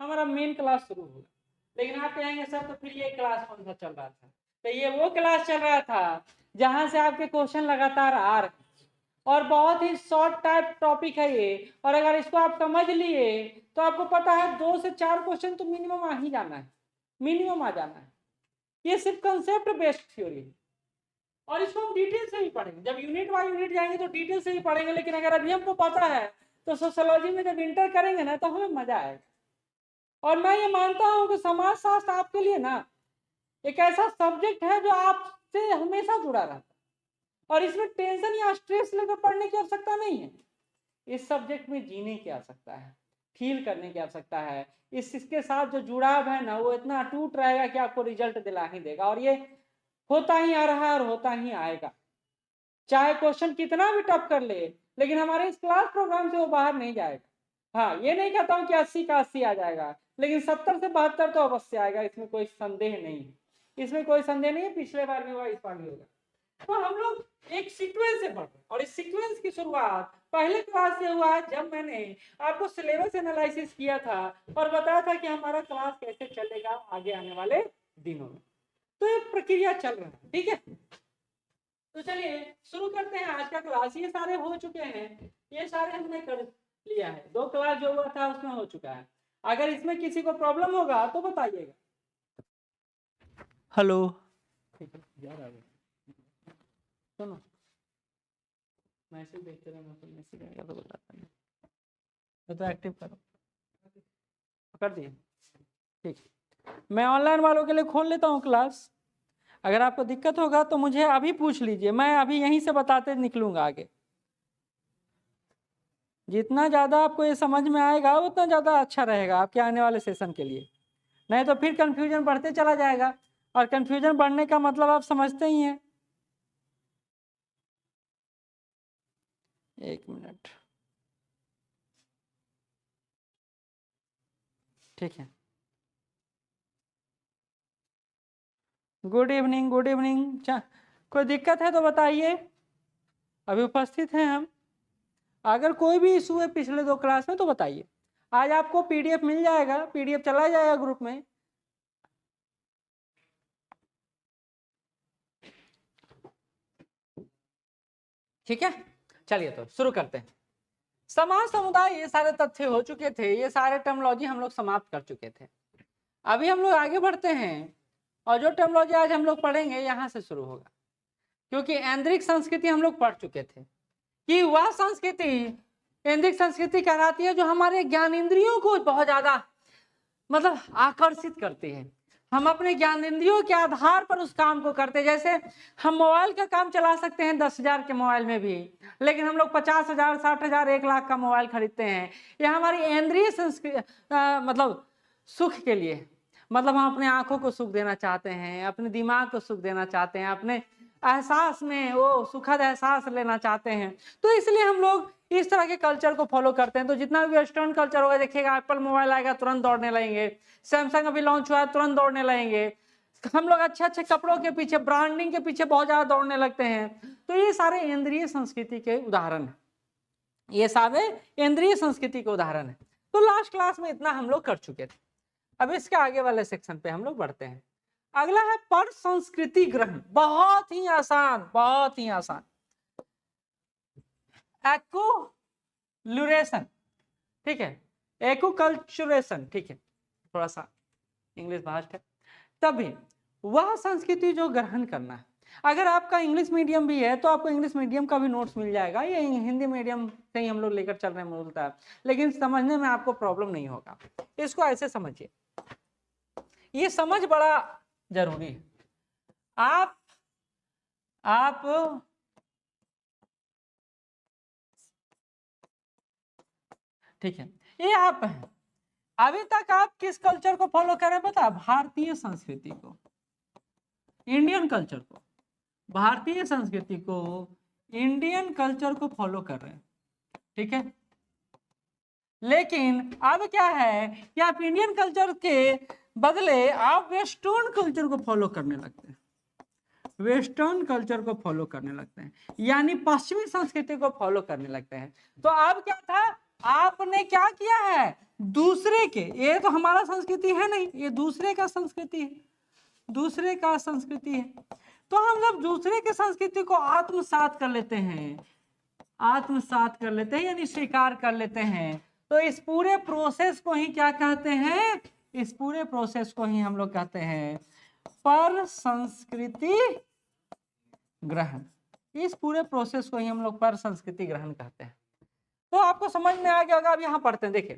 हमारा main class शुरू होगा। लेकिन आप कहेंगे सर तो फिर ये क्लास कौन सा चल रहा था? तो ये वो क्लास चल रहा था जहां से आपके क्वेश्चन लगातार आ रहे और बहुत ही शॉर्ट टाइप टॉपिक है ये, और अगर इसको आप समझ लिए तो आपको पता है 2 से 4 क्वेश्चन तो मिनिमम आ ही जाना है, मिनिमम आ जाना है। ये सिर्फ कंसेप्ट बेस्ड थ्योरी है और इसको हम डिटेल से ही पढ़ेंगे। जब यूनिट बाय यूनिट जाएंगे तो डिटेल से ही पढ़ेंगे, लेकिन अगर अभी हमको पता है तो सोशियोलॉजी में जब इंटर करेंगे ना तो हमें मजा आएगा। और मैं ये मानता हूँ कि समाज शास्त्र आपके लिए ना एक ऐसा सब्जेक्ट है जो आपसे हमेशा जुड़ा रहता है और इसमें टेंशन या स्ट्रेस लेकर पढ़ने की आवश्यकता नहीं है। इस सब्जेक्ट में जीने की आवश्यकता है, फील करने की आवश्यकता है। इसके साथ जो जुड़ाव है ना वो इतना अटूट रहेगा कि आपको रिजल्ट दिला ही देगा, और ये होता ही आ रहा है और होता ही आएगा। चाहे क्वेश्चन कितना भी टफ कर ले, लेकिन हमारे इस क्लास प्रोग्राम से वो बाहर नहीं जाएगा। हाँ, ये नहीं कहता हूँ कि 80 का 80 आ जाएगा, लेकिन 70 से 72 तो अवश्य आएगा, इसमें कोई संदेह नहीं है। इसमें कोई संदेह नहीं है, पिछले बार भी हुआ, इस बार भी होगा। तो हम लोग एक सीक्वेंस से पढ़ रहे हैं और इस सीक्वेंस की शुरुआत पहले क्लास से हुआ है, जब मैंने आपको सिलेबस एनालिसिस किया था और बताया था कि हमारा क्लास कैसे चलेगा आगे आने वाले दिनों में। तो ये प्रक्रिया चल रहा है, ठीक है। तो चलिए शुरू करते हैं आज का क्लास। ये सारे हो चुके हैं, ये सारे हमने कर लिया है। 2 क्लास जो हुआ था उसमें हो चुका है। अगर इसमें किसी को प्रॉब्लम होगा तो बताइएगा। हेलो, सुनो, मैसेज देखते रहना, तो मैसेज आएगा तो बताता नहीं तो एक्टिव करो, कर दिए, ठीक। मैं ऑनलाइन वालों के लिए खोल लेता हूँ क्लास। अगर आपको दिक्कत होगा तो मुझे अभी पूछ लीजिए, मैं अभी यहीं से बताते निकलूंगा आगे। जितना ज़्यादा आपको ये समझ में आएगा उतना ज़्यादा अच्छा रहेगा आपके आने वाले सेशन के लिए, नहीं तो फिर कंफ्यूजन बढ़ते चला जाएगा, और कंफ्यूजन बढ़ने का मतलब आप समझते ही हैं। 1 मिनट, ठीक है। Good evening, good evening. कोई दिक्कत है तो बताइए, अभी उपस्थित हैं हम। अगर कोई भी इशू है पिछले 2 क्लास में तो बताइए। आज आपको पीडीएफ मिल जाएगा, पीडीएफ चला जाएगा ग्रुप में। ठीक है, चलिए तो शुरू करते हैं। समाज, समुदाय, ये सारे तथ्य हो चुके थे, ये सारे टर्मोलॉजी हम लोग समाप्त कर चुके थे। अभी हम लोग आगे बढ़ते हैं और जो टर्मोलॉजी आज हम लोग पढ़ेंगे यहाँ से शुरू होगा, क्योंकि ऐन्द्रिक संस्कृति हम लोग पढ़ चुके थे कि वह संस्कृति ऐन्द्रिक संस्कृति कहलाती है जो हमारे ज्ञानेंद्रियों को बहुत ज्यादा मतलब आकर्षित करती है। हम अपने ज्ञानेंद्रियों के आधार पर उस काम को करते हैं। जैसे हम मोबाइल का काम चला सकते हैं 10,000 के मोबाइल में भी, लेकिन हम लोग 50,000, 60,000, 1 लाख का मोबाइल खरीदते हैं। यह हमारी इंद्रिय मतलब सुख के लिए, मतलब हम अपने आंखों को सुख देना चाहते हैं, अपने दिमाग को सुख देना चाहते हैं, अपने एहसास में वो सुखद एहसास लेना चाहते हैं। तो इसलिए हम लोग इस तरह के कल्चर को फॉलो करते हैं। तो जितना भी वेस्टर्न कल्चर होगा, देखिएगा एप्पल मोबाइल आएगा तुरंत दौड़ने लगेंगे, सैमसंग अभी लॉन्च हुआ है तुरंत दौड़ने लगेंगे, हम लोग अच्छे अच्छे कपड़ों के पीछे, ब्रांडिंग के पीछे बहुत ज्यादा दौड़ने लगते हैं। तो ये सारे इंद्रिय संस्कृति के उदाहरण है, ये सारे इंद्रिय संस्कृति के उदाहरण है। तो लास्ट क्लास में इतना हम लोग कर चुके थे। अब इसके आगे वाले सेक्शन पे हम लोग बढ़ते हैं। अगला है पर संस्कृति ग्रहण। बहुत ही आसान, बहुत ही आसान। एक्युलरेशन, ठीक है, एक्युकल्चुरेशन, ठीक है, थोड़ा सा इंग्लिश भाषा है। तभी वह संस्कृति जो ग्रहण करना है। अगर आपका इंग्लिश मीडियम भी है तो आपको इंग्लिश मीडियम का भी नोट्स मिल जाएगा, ये हिंदी मीडियम से ही हम लोग लेकर चल रहे हैं मूलतः, लेकिन समझने में आपको प्रॉब्लम नहीं होगा। इसको ऐसे समझिए, ये समझ बड़ा जरूरी है। आप ठीक है, ये आप हैं, अभी तक आप किस कल्चर को फॉलो कर रहे हैं पता? भारतीय संस्कृति को, इंडियन कल्चर को, भारतीय संस्कृति को, इंडियन कल्चर को फॉलो कर रहे हैं, ठीक है। लेकिन अब क्या है कि आप इंडियन कल्चर के बदले आप वेस्टर्न कल्चर को फॉलो करने लगते हैं, वेस्टर्न कल्चर को फॉलो करने लगते हैं, यानी पश्चिमी संस्कृति को फॉलो करने लगते हैं। तो अब क्या था, आपने क्या किया है, दूसरे के, ये तो हमारा संस्कृति है नहीं, ये दूसरे का संस्कृति है, दूसरे का संस्कृति है। तो हम जब दूसरे के संस्कृति को आत्मसात कर लेते हैं, आत्मसात कर लेते हैं यानी स्वीकार कर लेते हैं, तो इस पूरे प्रोसेस को ही क्या कहते हैं, इस पूरे प्रोसेस को ही हम लोग कहते हैं पर संस्कृति ग्रहण। इस पूरे प्रोसेस को ही हम लोग पर संस्कृति ग्रहण कहते हैं। तो आपको समझ में आ गया होगा। अब यहाँ पढ़ते हैं, देखिए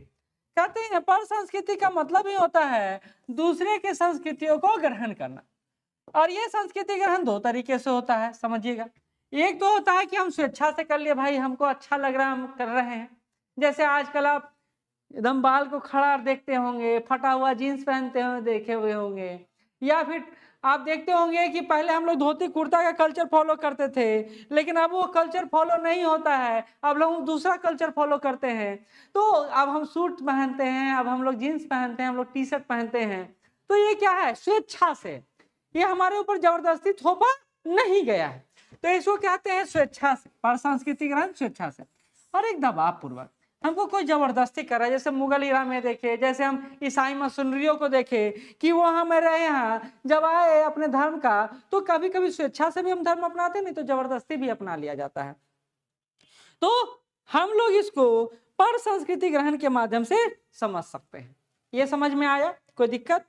कहते हैं पर संस्कृति का मतलब ही होता है दूसरे के संस्कृतियों को ग्रहण करना। और ये संस्कृति ग्रहण दो तरीके से होता है, समझिएगा। एक तो होता है कि हम स्वेच्छा से कर लिए, भाई हमको अच्छा लग रहा है हम कर रहे हैं। जैसे आजकल आप एकदम बाल को खड़ा देखते होंगे, फटा हुआ जीन्स पहनते हुए देखे हुए होंगे, या फिर आप देखते होंगे कि पहले हम लोग धोती कुर्ता का कल्चर फॉलो करते थे, लेकिन अब वो कल्चर फॉलो नहीं होता है, अब लोग दूसरा कल्चर फॉलो करते हैं। तो अब हम सूट पहनते हैं, अब हम लोग जीन्स पहनते हैं, हम लोग टी शर्ट पहनते हैं। तो ये क्या है, स्वेच्छा से, ये हमारे ऊपर जबरदस्ती थोपा नहीं गया है। तो इसको कहते हैं स्वेच्छा से, पर सांस्कृतिक ग्रहण स्वेच्छा से। और एक दबाव पूर्वक, हमको कोई जबरदस्ती कर रहा है। जैसे मुगल इरा में देखे, जैसे हम ईसाई मशीनरियों को देखे कि वो हमारे यहाँ जब आए अपने धर्म का, तो कभी कभी स्वेच्छा से भी हम धर्म अपनाते, नहीं तो जबरदस्ती भी अपना लिया जाता है। तो हम लोग इसको पर संस्कृति ग्रहण के माध्यम से समझ सकते हैं। ये समझ में आया? कोई दिक्कत?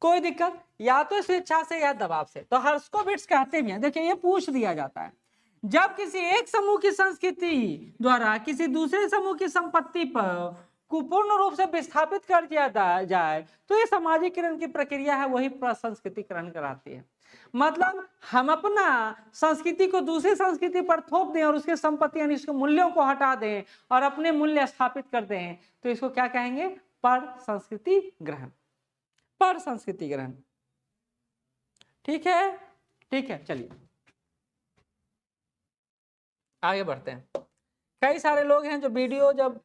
कोई दिक्कत? या तो स्वेच्छा से या दबाव से। तो हर्स्कोविट्ज कहते भी हैं, देखिए ये पूछ दिया जाता है, जब किसी एक समूह की संस्कृति द्वारा किसी दूसरे समूह की संपत्ति पर पूर्ण रूप से विस्थापित कर दिया जाए तो ये सामाजिकरण की प्रक्रिया है, वही प्रसंस्कृतिकरण कराती है। मतलब हम अपना संस्कृति को दूसरी संस्कृति पर थोप दें और उसके संपत्ति यानी उसके मूल्यों को हटा दें और अपने मूल्य स्थापित कर दें, तो इसको क्या कहेंगे? पर संस्कृति ग्रहण, पर संस्कृति ग्रहण। ठीक है, ठीक है, चलिए आगे बढ़ते हैं। कई सारे लोग हैं जो वीडियो जब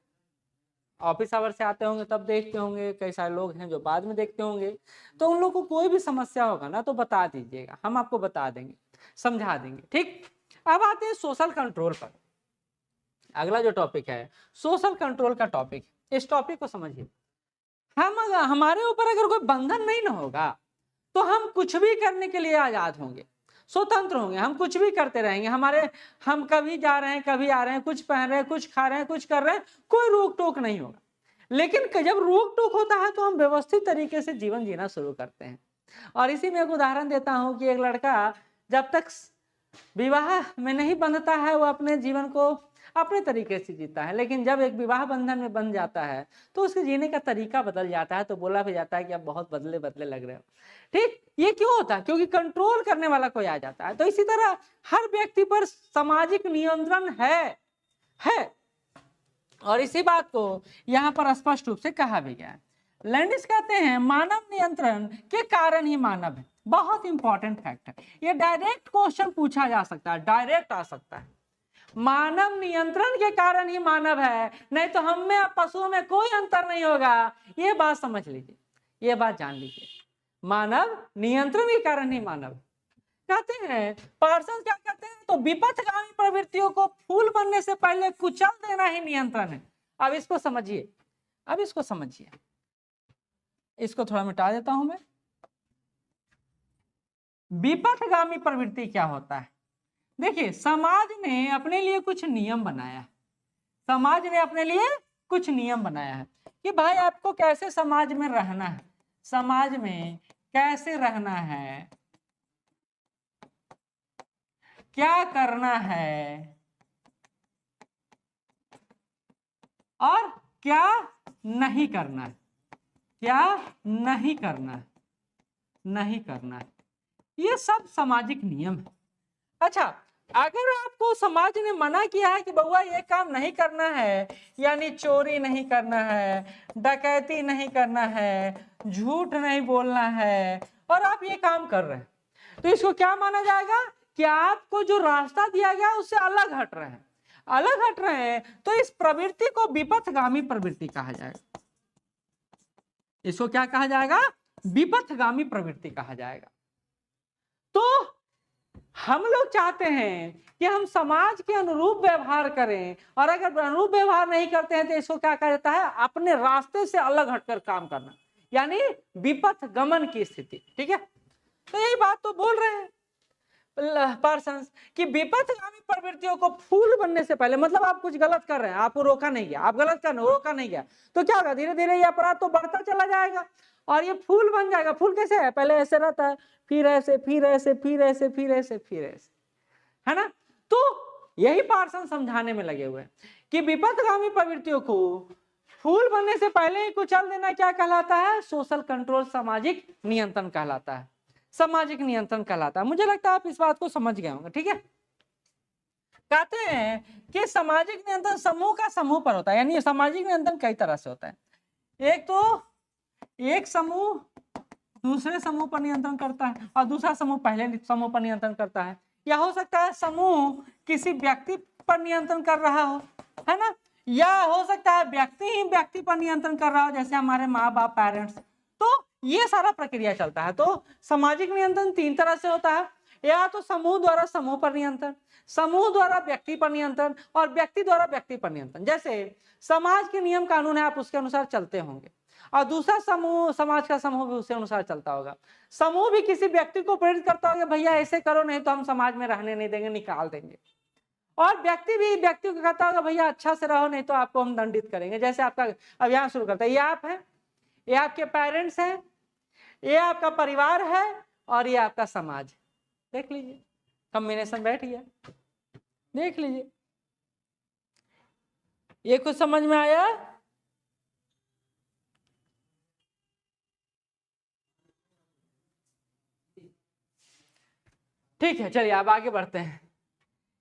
ऑफिस आवर से आते होंगे तब देखते होंगे, कई सारे लोग हैं जो बाद में देखते होंगे। तो उन लोगों को कोई भी समस्या होगा ना तो बता दीजिएगा, हम आपको बता देंगे, समझा देंगे। ठीक, अब आते हैं सोशल कंट्रोल पर। अगला जो टॉपिक है सोशल कंट्रोल का टॉपिक। इस टॉपिक को समझिए। हमारे ऊपर अगर कोई बंधन नहीं ना होगा तो हम कुछ भी करने के लिए आजाद होंगे, स्वतंत्र होंगे, हम कुछ भी करते रहेंगे। हम कभी जा रहे हैं, कभी आ रहे हैं, कुछ पहन रहे हैं, कुछ खा रहे हैं, कुछ कर रहे हैं, कोई रोक टोक नहीं होगा। लेकिन जब रोक टोक होता है तो हम व्यवस्थित तरीके से जीवन जीना शुरू करते हैं। और इसी में एक उदाहरण देता हूं कि एक लड़का जब तक विवाह में नहीं बंधता है वो अपने जीवन को अपने तरीके से जीता है, लेकिन जब एक विवाह बंधन में बंध जाता है तो उसके जीने का तरीका बदल जाता है। तो बोला भी जाता है कि आप बहुत बदले बदले लग रहे हो। ठीक, ये क्यों होता है? क्योंकि कंट्रोल करने वाला कोई आ जाता है। तो इसी तरह हर व्यक्ति पर सामाजिक नियंत्रण है और इसी बात को यहाँ पर स्पष्ट रूप से कहा भी गया है। लैंडिस कहते हैं मानव नियंत्रण के कारण ही मानव है। बहुत इंपॉर्टेंट फैक्ट है ये, डायरेक्ट क्वेश्चन पूछा जा सकता है, डायरेक्ट आ सकता है। मानव नियंत्रण के कारण ही मानव है, नहीं तो हम में पशुओं में कोई अंतर नहीं होगा। ये बात समझ लीजिए, ये बात जान लीजिए, मानव नियंत्रण के कारण ही मानव। कहते हैं पार्सन क्या कहते हैं, तो विपथगामी प्रवृत्तियों को फूल बनने से पहले कुचल देना ही नियंत्रण है। अब इसको समझिए, अब इसको समझिए, इसको थोड़ा मिटा देता हूं मैं। विपथगामी प्रवृत्ति क्या होता है? देखिए, समाज ने अपने लिए कुछ नियम बनाया है, समाज ने अपने लिए कुछ नियम बनाया है कि भाई आपको कैसे समाज में रहना है, समाज में कैसे रहना है, क्या करना है और क्या नहीं करना है, क्या नहीं करना है, नहीं करना है, ये सब सामाजिक नियम है। अच्छा, अगर आपको समाज ने मना किया है कि बउआ ये काम नहीं करना है, यानी चोरी नहीं करना है, डकैती नहीं करना है, झूठ नहीं बोलना है, और आप ये काम कर रहे हैं, तो इसको क्या माना जाएगा कि आपको जो रास्ता दिया गया उससे अलग हट रहे हैं, अलग हट रहे हैं, तो इस प्रवृत्ति को विपथगामी प्रवृत्ति कहा जाएगा। इसको क्या कहा जाएगा? विपथगामी प्रवृत्ति कहा जाएगा। तो हम लोग चाहते हैं कि हम समाज के अनुरूप व्यवहार करें, और अगर अनुरूप व्यवहार नहीं करते हैं तो इसको क्या कहा जाता है, अपने रास्ते से अलग हटकर काम करना, यानी विपथ गमन की स्थिति। ठीक है, तो यही बात तो बोल रहे हैं पार्सन्स कि विपथगामी प्रवृत्तियों को फूल बनने से पहले, मतलब आप कुछ गलत कर रहे हैं, आपको रोका नहीं गया, आप गलत कर रहे हो, रोका नहीं गया, तो क्या होगा, धीरे धीरे ये अपराध तो बढ़ता चला जाएगा और ये फूल बन जाएगा। फूल कैसे है, पहले ऐसे रहता है, फिर ऐसे, फिर ऐसे, फिर ऐसे, फिर ऐसे, फिर ऐसे, है ना। तो यही पार्सन समझाने में लगे हुए हैं कि विपथगामी प्रवृत्तियों को फूल बनने से पहले ही कुचल देना क्या कहलाता है, सोशल कंट्रोल, सामाजिक नियंत्रण कहलाता है, सामाजिक नियंत्रण कहलाता है। मुझे लगता है आप इस बात को समझ गए होंगे। ठीक है, कहते हैं कि सामाजिक नियंत्रण समूह का समूह पर होता है, यानी सामाजिक नियंत्रण कई तरह से होता है। एक तो एक समूह दूसरे समूह पर नियंत्रण करता है और दूसरा समूह पहले समूह पर नियंत्रण करता है, या हो सकता है समूह किसी व्यक्ति पर नियंत्रण कर रहा हो, है ना, या हो सकता है व्यक्ति ही व्यक्ति पर नियंत्रण कर रहा हो, जैसे हमारे माँ बाप, पेरेंट्स। तो ये सारा प्रक्रिया चलता है। तो सामाजिक नियंत्रण तीन तरह से होता है, या तो समूह द्वारा समूह पर नियंत्रण, समूह द्वारा व्यक्ति पर नियंत्रण, और व्यक्ति द्वारा व्यक्ति पर नियंत्रण। जैसे समाज के नियम कानून है, आप उसके अनुसार चलते होंगे, और दूसरा समूह, समाज का समूह भी उसके अनुसार चलता होगा। समूह भी किसी व्यक्ति को प्रेरित करता होगा, भैया ऐसे करो नहीं तो हम समाज में रहने नहीं देंगे, निकाल देंगे। और व्यक्ति भी व्यक्ति को कहता होगा, भैया अच्छा से रहो नहीं तो आपको हम दंडित करेंगे। जैसे आपका अभियान शुरू करता है, ये आप हैं, ये आपके पेरेंट्स हैं, ये आपका परिवार है, और ये आपका समाज। देख लीजिए, कॉम्बिनेशन बैठ गया, देख लीजिए। ये कुछ समझ में आया? ठीक है, चलिए अब आगे बढ़ते हैं।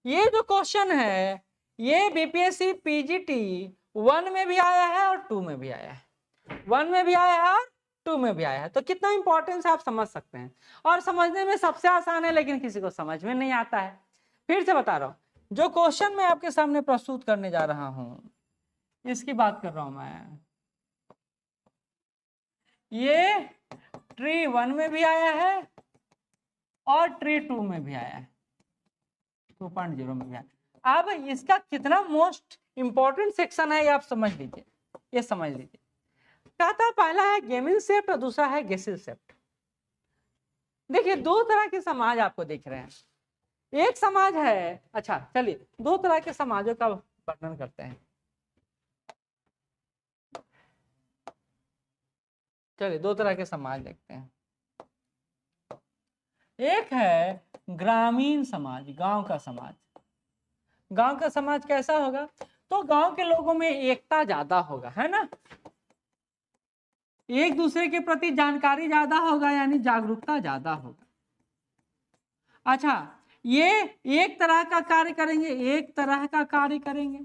ये जो क्वेश्चन है ये बीपीएससी पीजीटी 1 में भी आया है और 2 में भी आया है, 1 में भी आया है और 2 में भी आया है। तो कितना इंपॉर्टेंस आप समझ सकते हैं, और समझने में सबसे आसान है, लेकिन किसी को समझ में नहीं आता है। फिर से बता रहा हूं, जो क्वेश्चन मैं आपके सामने प्रस्तुत करने जा रहा हूं इसकी बात कर रहा हूं मैं। ये ट्री 1 में भी आया है और ट्री 2 में भी आया है, 2.0 में भी आया। अब इसका कितना मोस्ट इंपॉर्टेंट सेक्शन है ये आप समझ लीजिए, ये समझ लीजिए। कहता पहला है गेमिंग सेप्ट और दूसरा है गेसिल सेप्ट। देखिए, दो तरह के समाज आपको दिख रहे हैं। एक समाज है, अच्छा चलिए दो तरह के समाजों का वर्णन करते हैं। चलिए दो तरह के समाज देखते हैं। एक है ग्रामीण समाज, गांव का समाज। गांव का समाज कैसा होगा, तो गांव के लोगों में एकता ज्यादा होगा, है ना, एक दूसरे के प्रति जानकारी ज्यादा होगा, यानी जागरूकता ज्यादा होगा। अच्छा, ये एक तरह का कार्य करेंगे, एक तरह का कार्य करेंगे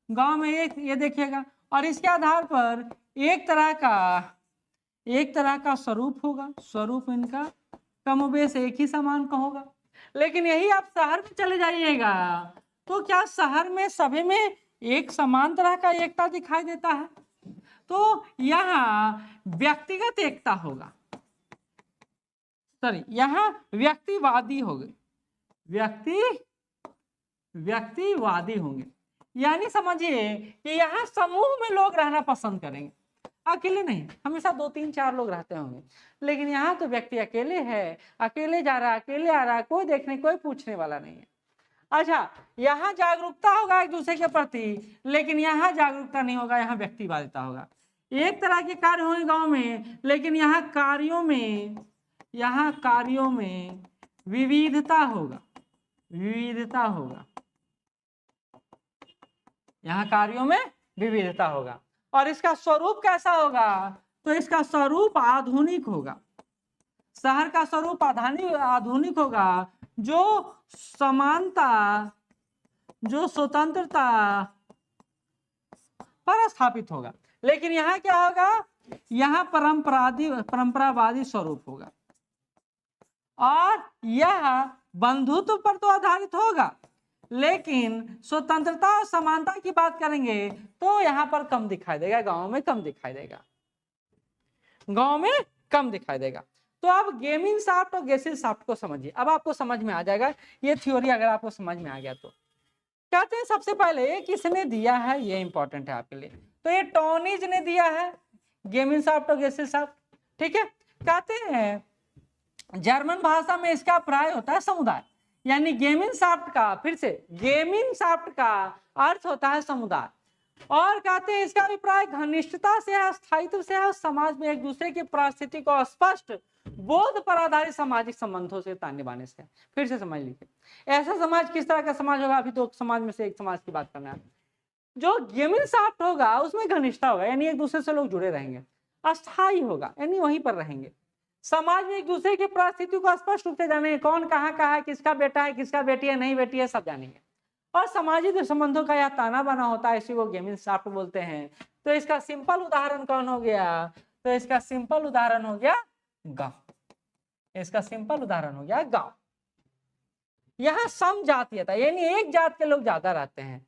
गांव में, एक ये देखिएगा, और इसके आधार पर एक तरह का स्वरूप होगा, स्वरूप इनका कमोबेश एक ही समान का होगा। लेकिन यही आप शहर में चले जाइएगा तो क्या शहर में सभी में एक समान तरह का एकता दिखाई देता है, तो यहाँ व्यक्तिगत एकता होगा, सॉरी यहाँ व्यक्तिवादी होंगे, व्यक्तिवादी होंगे। यानी समझिए कि यहाँ समूह में लोग रहना पसंद करेंगे, अकेले नहीं, हमेशा 2 3 4 लोग रहते होंगे, लेकिन यहाँ तो व्यक्ति अकेले है, अकेले जा रहा है, अकेले आ रहा है, कोई देखने कोई पूछने वाला नहीं है। अच्छा, यहाँ जागरूकता होगा एक दूसरे के प्रति, लेकिन यहाँ जागरूकता नहीं होगा, यहाँ व्यक्तिवादिता होगा। एक तरह के कार्य होंगे गांव में, लेकिन यहाँ कार्यों में विविधता होगा, यहाँ कार्यों में विविधता होगा। और इसका स्वरूप कैसा होगा, तो इसका स्वरूप आधुनिक होगा, शहर का स्वरूप आधुनिक होगा, जो समानता, जो स्वतंत्रता पर स्थापित होगा। लेकिन यहाँ क्या होगा, यहाँ परंपरावादी स्वरूप होगा, और यह बंधुत्व पर तो आधारित होगा, लेकिन स्वतंत्रता और समानता की बात करेंगे तो यहाँ पर कम दिखाई देगा, गांव में कम दिखाई देगा, तो आप गेमिंग शाफ्ट और गेसिल शाफ्ट को समझिए, अब आपको समझ में आ जाएगा ये थ्योरी अगर आपको समझ में आ गया तो। कहते हैं सबसे पहले किसने दिया है, ये इंपॉर्टेंट है आपके लिए, तो ये टॉनिज ने दिया है गेमिंग शाफ्ट और गेसिल शाफ्ट, ठीक है। कहते हैं जर्मन भाषा में इसका प्राय होता है समुदाय, यानी गेमिंग शाफ्ट का, फिर से गेमिंग शाफ्ट का अर्थ होता है समुदाय, और कहते हैं इसका अभिप्राय घनिष्ठता से है, स्थायित्व से है, समाज में एक दूसरे की परिस्थिति को स्पष्ट बोध पर आधारित सामाजिक संबंधों से ताने बाने से। फिर से समझ लीजिए, ऐसा समाज किस तरह का समाज होगा, अभी तो समाज में से एक समाज की बात करना है। जो गेमिंग शाफ्ट होगा उसमें घनिष्ठता होगा, यानी एक दूसरे से लोग जुड़े रहेंगे, अस्थायी होगा यानी वहीं पर रहेंगे, समाज में एक दूसरे की परिस्थिति को स्पष्ट रूप से जानेंगे, कौन कहाँ का है, किसका बेटा है, किसका बेटी है, नहीं बेटी है, सब जानेंगे, और सामाजिक संबंधों का यह ताना बाना होता है, इसी को गेमिंग शाफ्ट बोलते हैं। तो इसका सिंपल उदाहरण कौन हो गया, तो इसका सिंपल उदाहरण हो गया गांव, इसका सिंपल उदाहरण हो गया गांव। यहाँ सम जातीयता यानी एक जात के लोग ज्यादा रहते हैं।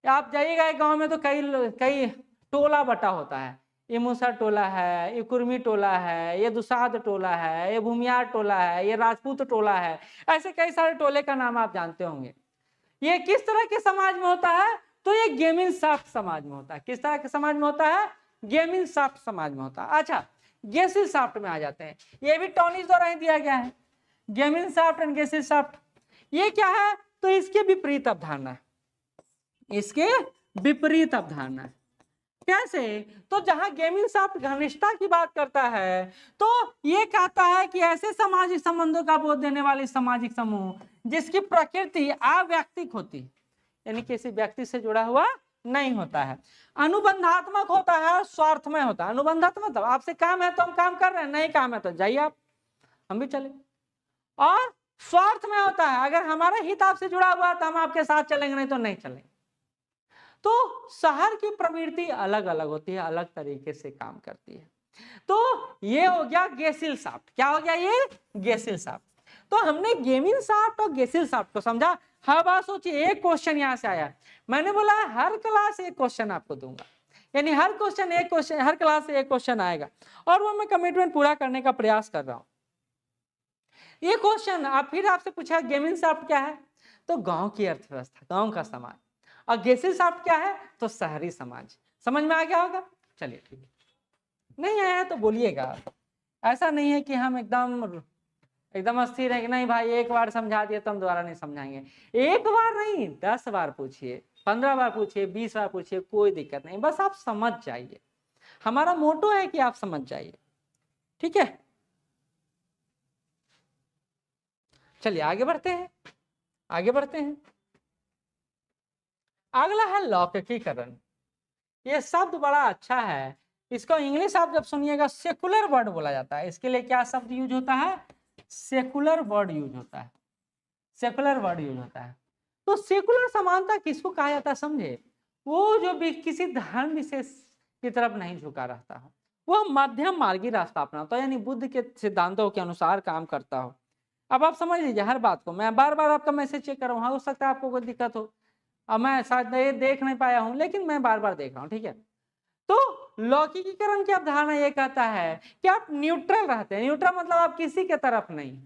आप जाइएगा गांव में तो कई टोला बटा होता है, ये मूसर टोला है, ये कुर्मी टोला है, ये दुसाध टोला है, ये भूमियार टोला है, ये राजपूत टोला है, ऐसे कई सारे टोले का नाम आप जानते होंगे। ये किस तरह के समाज में होता है, तो ये गेमिंग शाफ्ट समाज में होता है। किस तरह के समाज में होता है, गेमिंग शाफ्ट समाज में होता है। अच्छा, गेसिल शाफ्ट में आ जाते हैं, ये भी टॉनिज द्वारा ही दिया गया है, गेमिंग शाफ्ट एंड गेसिल शाफ्ट। ये क्या है, तो इसके विपरीत अवधारणा है, इसके विपरीत अवधारणा है। कैसे, तो जहां गेमिंग शाफ्ट घनिष्ठता की बात करता है, तो ये कहता है कि ऐसे सामाजिक संबंधों का बोध देने वाले सामाजिक समूह जिसकी प्रकृति अव्यक्तिक होती है, यानी किसी व्यक्ति से जुड़ा हुआ नहीं होता है, अनुबंधात्मक होता है, स्वार्थमय होता है। अनुबंधात्मक मतलब आपसे काम है तो हम काम कर रहे हैं, नहीं काम है तो जाइए आप, हम भी चले। और स्वार्थमय होता है, अगर हमारा हित आपसे जुड़ा हुआ है तो हम आपके साथ चलेंगे, नहीं तो नहीं चलेंगे। तो शहर की प्रवृत्ति अलग अलग होती है, अलग तरीके से काम करती है। तो ये हो गया गेसिल शाफ्ट। क्या हो गया, ये गेसिल शाफ्ट। तो हमने गेमिंग शाफ्ट और गेसिल शाफ्ट को समझा। हर बार सोचिए एक क्वेश्चन यहां से आया, मैंने बोला हर क्लास एक क्वेश्चन आपको दूंगा, यानी हर क्वेश्चन हर क्लास से एक क्वेश्चन आएगा, और वो मैं कमिटमेंट पूरा करने का प्रयास कर रहा हूं। ये क्वेश्चन आप फिर आपसे पूछा गेमिंग शाफ्ट क्या है, तो गांव की अर्थव्यवस्था, गांव का समाज, और गेसिल शाफ्ट क्या है, तो शहरी समाज। समझ में आ गया होगा, चलिए ठीक है, नहीं आया तो बोलिएगा, ऐसा नहीं है कि हम एकदम अस्थिर है कि नहीं भाई एक बार समझा दिए तो हम दोबारा नहीं समझाएंगे। एक बार नहीं, 10 बार पूछिए, 15 बार पूछिए, 20 बार पूछिए, कोई दिक्कत नहीं, बस आप समझ जाइए। हमारा मोटो है कि आप समझ जाइए, ठीक है। चलिए आगे बढ़ते हैं, आगे बढ़ते हैं। अगला है लौकिकीकरण। ये शब्द बड़ा अच्छा है, इसको इंग्लिश आप जब सुनिएगा सेकुलर वर्ड बोला जाता है। इसके लिए क्या शब्द यूज होता है, सेकुलर वर्ड यूज होता है, सेकुलर वर्ड यूज होता है। तो सेकुलर समानता किसको कहा जाता है, समझे, वो जो भी किसी धर्म विशेष की तरफ नहीं झुका रहता हो, वो मध्यम मार्गी रास्ता अपनाता हो, यानी बुद्ध के सिद्धांतों के अनुसार काम करता हो। अब आप समझ लीजिए हर बात को, मैं बार बार आपका मैसेज चेक कर रहा हूँ, हो सकता है आपको कोई दिक्कत हो, अब मैं शायद ये देख नहीं पाया हूं, लेकिन मैं बार बार देख रहा हूं, ठीक है। तो लौकिकीकरण की अवधारणा ये कहता है कि आप न्यूट्रल रहते हैं। न्यूट्रल मतलब आप किसी के तरफ नहीं,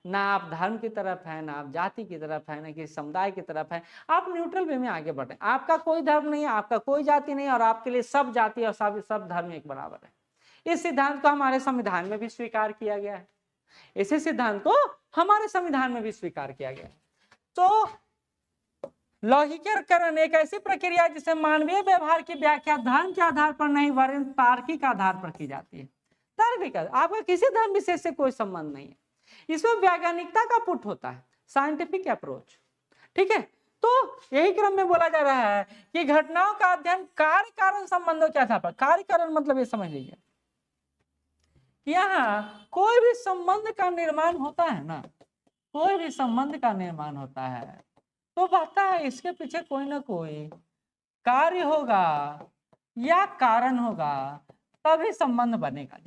ना आप धर्म की तरफ है, ना आप जाति की तरफ है, ना किसी समुदाय की तरफ है, आप न्यूट्रल वे में आगे बढ़े। आपका कोई धर्म नहीं है, आपका कोई जाति नहीं, और आपके लिए सब जाति और सब धर्म एक बराबर है। इस सिद्धांत को हमारे संविधान में भी स्वीकार किया गया है, इसी सिद्धांत को हमारे संविधान में भी स्वीकार किया गया है। तो लौकिकीकरण एक ऐसी प्रक्रिया है जिसे मानवीय व्यवहार की व्याख्या धर्म के आधार पर नहीं वरन तार्किक आधार पर की जाती है। तार्किक, आपका किसी धर्म विशेष से कोई संबंध नहीं है, इसमें वैज्ञानिकता का पुट होता है, साइंटिफिक अप्रोच, ठीक है। तो यही क्रम में बोला जा रहा है कि घटनाओं का अध्ययन कार्य कारण संबंधों के आधार पर। कार्य कारण मतलब ये समझ लीजिए, यहाँ कोई भी संबंध का निर्माण होता है ना, कोई भी संबंध का निर्माण होता है तो पता है इसके पीछे कोई ना कोई कार्य होगा या कारण होगा, तभी संबंध बनेगा।